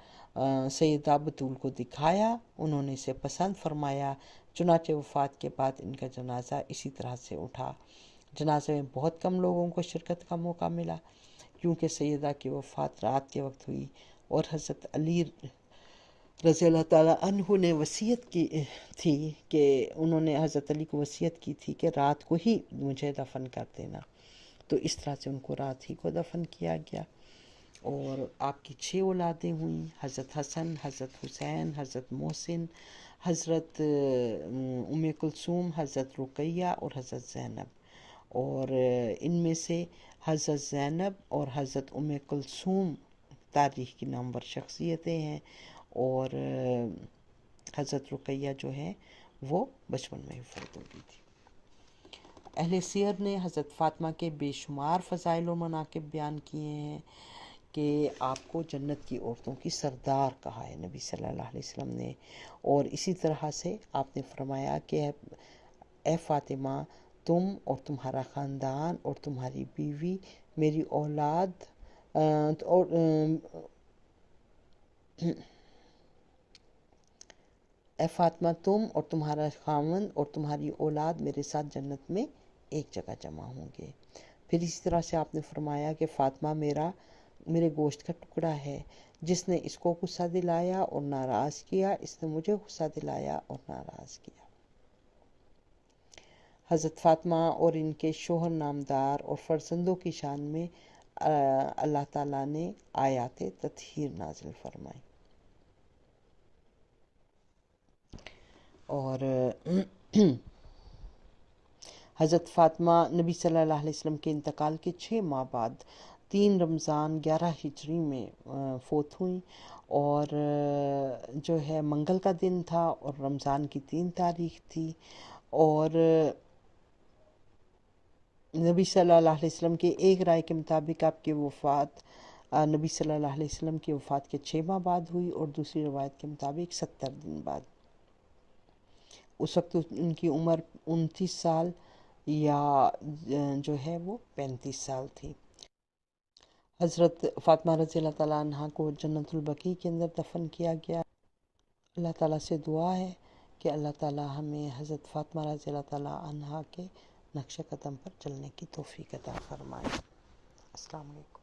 سیدہ بطول کو دکھایا، انہوں نے اسے پسند فرمایا، چنانچہ وفات کے بعد ان کا جنازہ اسی طرح سے اٹھا۔ جنازے میں بہت کم لوگوں کو شرکت کا موقع ملا کیونکہ سیدہ کی وفات رات کے وقت ہوئی، اور حضرت علی رضی اللہ تعالیٰ عنہ نے وصیت کی تھی کہ انہوں نے حضرت علی کو وصیت کی تھی کہ رات کو ہی مجھے دفن کر دینا، تو اس طرح سے ان کو رات ہی کو دفن کیا گیا۔ اور آپ کی 6 اولادیں ہوئیں، حضرت حسن، حضرت حسین، حضرت محسن، حضرت ام کلثوم، حضرت رقیہ اور حضرت زینب، اور ان میں سے حضرت زینب اور حضرت ام کلثوم تاریخ کی نامور شخصیتیں ہیں، اور حضرت رقیہ جو ہے وہ بچپن میں ہی فوت ہو گئی تھی۔ اہل سیر نے حضرت فاطمہ کے بے شمار فضائل و مناقب بیان کیے ہیں کہ آپ کو جنت کی عورتوں کی سردار کہا ہے نبی صلی اللہ علیہ وسلم نے، اور اسی طرح سے آپ نے فرمایا کہ اے فاطمہ، تم اور تمہارا خاندان اور تمہاری بیوی میری اولاد اور اے فاطمہ، تم اور تمہارا خاوند اور تمہاری اولاد میرے ساتھ جنت میں ایک جگہ جمع ہوں گے۔ پھر اسی طرح سے آپ نے فرمایا کہ فاطمہ میرے گوشت کا ٹکڑا ہے، جس نے اس کو غصہ دلایا اور ناراض کیا، اس نے مجھے غصہ دلایا اور ناراض کیا۔ حضرت فاطمہ اور ان کے شوہر نامدار اور فرزندوں کی شان میں اللہ تعالیٰ نے آیات تطہیر نازل فرمائی، اور حضرت فاطمہ نبی صلی اللہ علیہ وسلم کے انتقال کے 6 ماہ بعد 3 رمضان 11 ہجری میں فوت ہوئیں، اور جو ہے منگل کا دن تھا اور رمضان کی 3 تاریخ تھی، اور نبی صلی اللہ علیہ وسلم کے ایک رائے کے مطابق آپ کی وفات نبی صلی اللہ علیہ وسلم کی وفات کے 6 ماہ بعد ہوئی، اور دوسری روایت کے مطابق 70 دن بعد۔ اس وقت ان کی عمر 29 سال یا جو ہے وہ 35 سال تھی۔ حضرت فاطمہ رضی اللہ تعالیٰ عنہ کو جنت البقیع کے اندر دفن کیا گیا۔ اللہ تعالیٰ سے دعا ہے کہ اللہ تعالیٰ ہمیں حضرت فاطمہ رضی اللہ تعالیٰ عنہ کے نقش قدم پر چلنے کی توفیق عطا فرمائے۔ السلام علیکم۔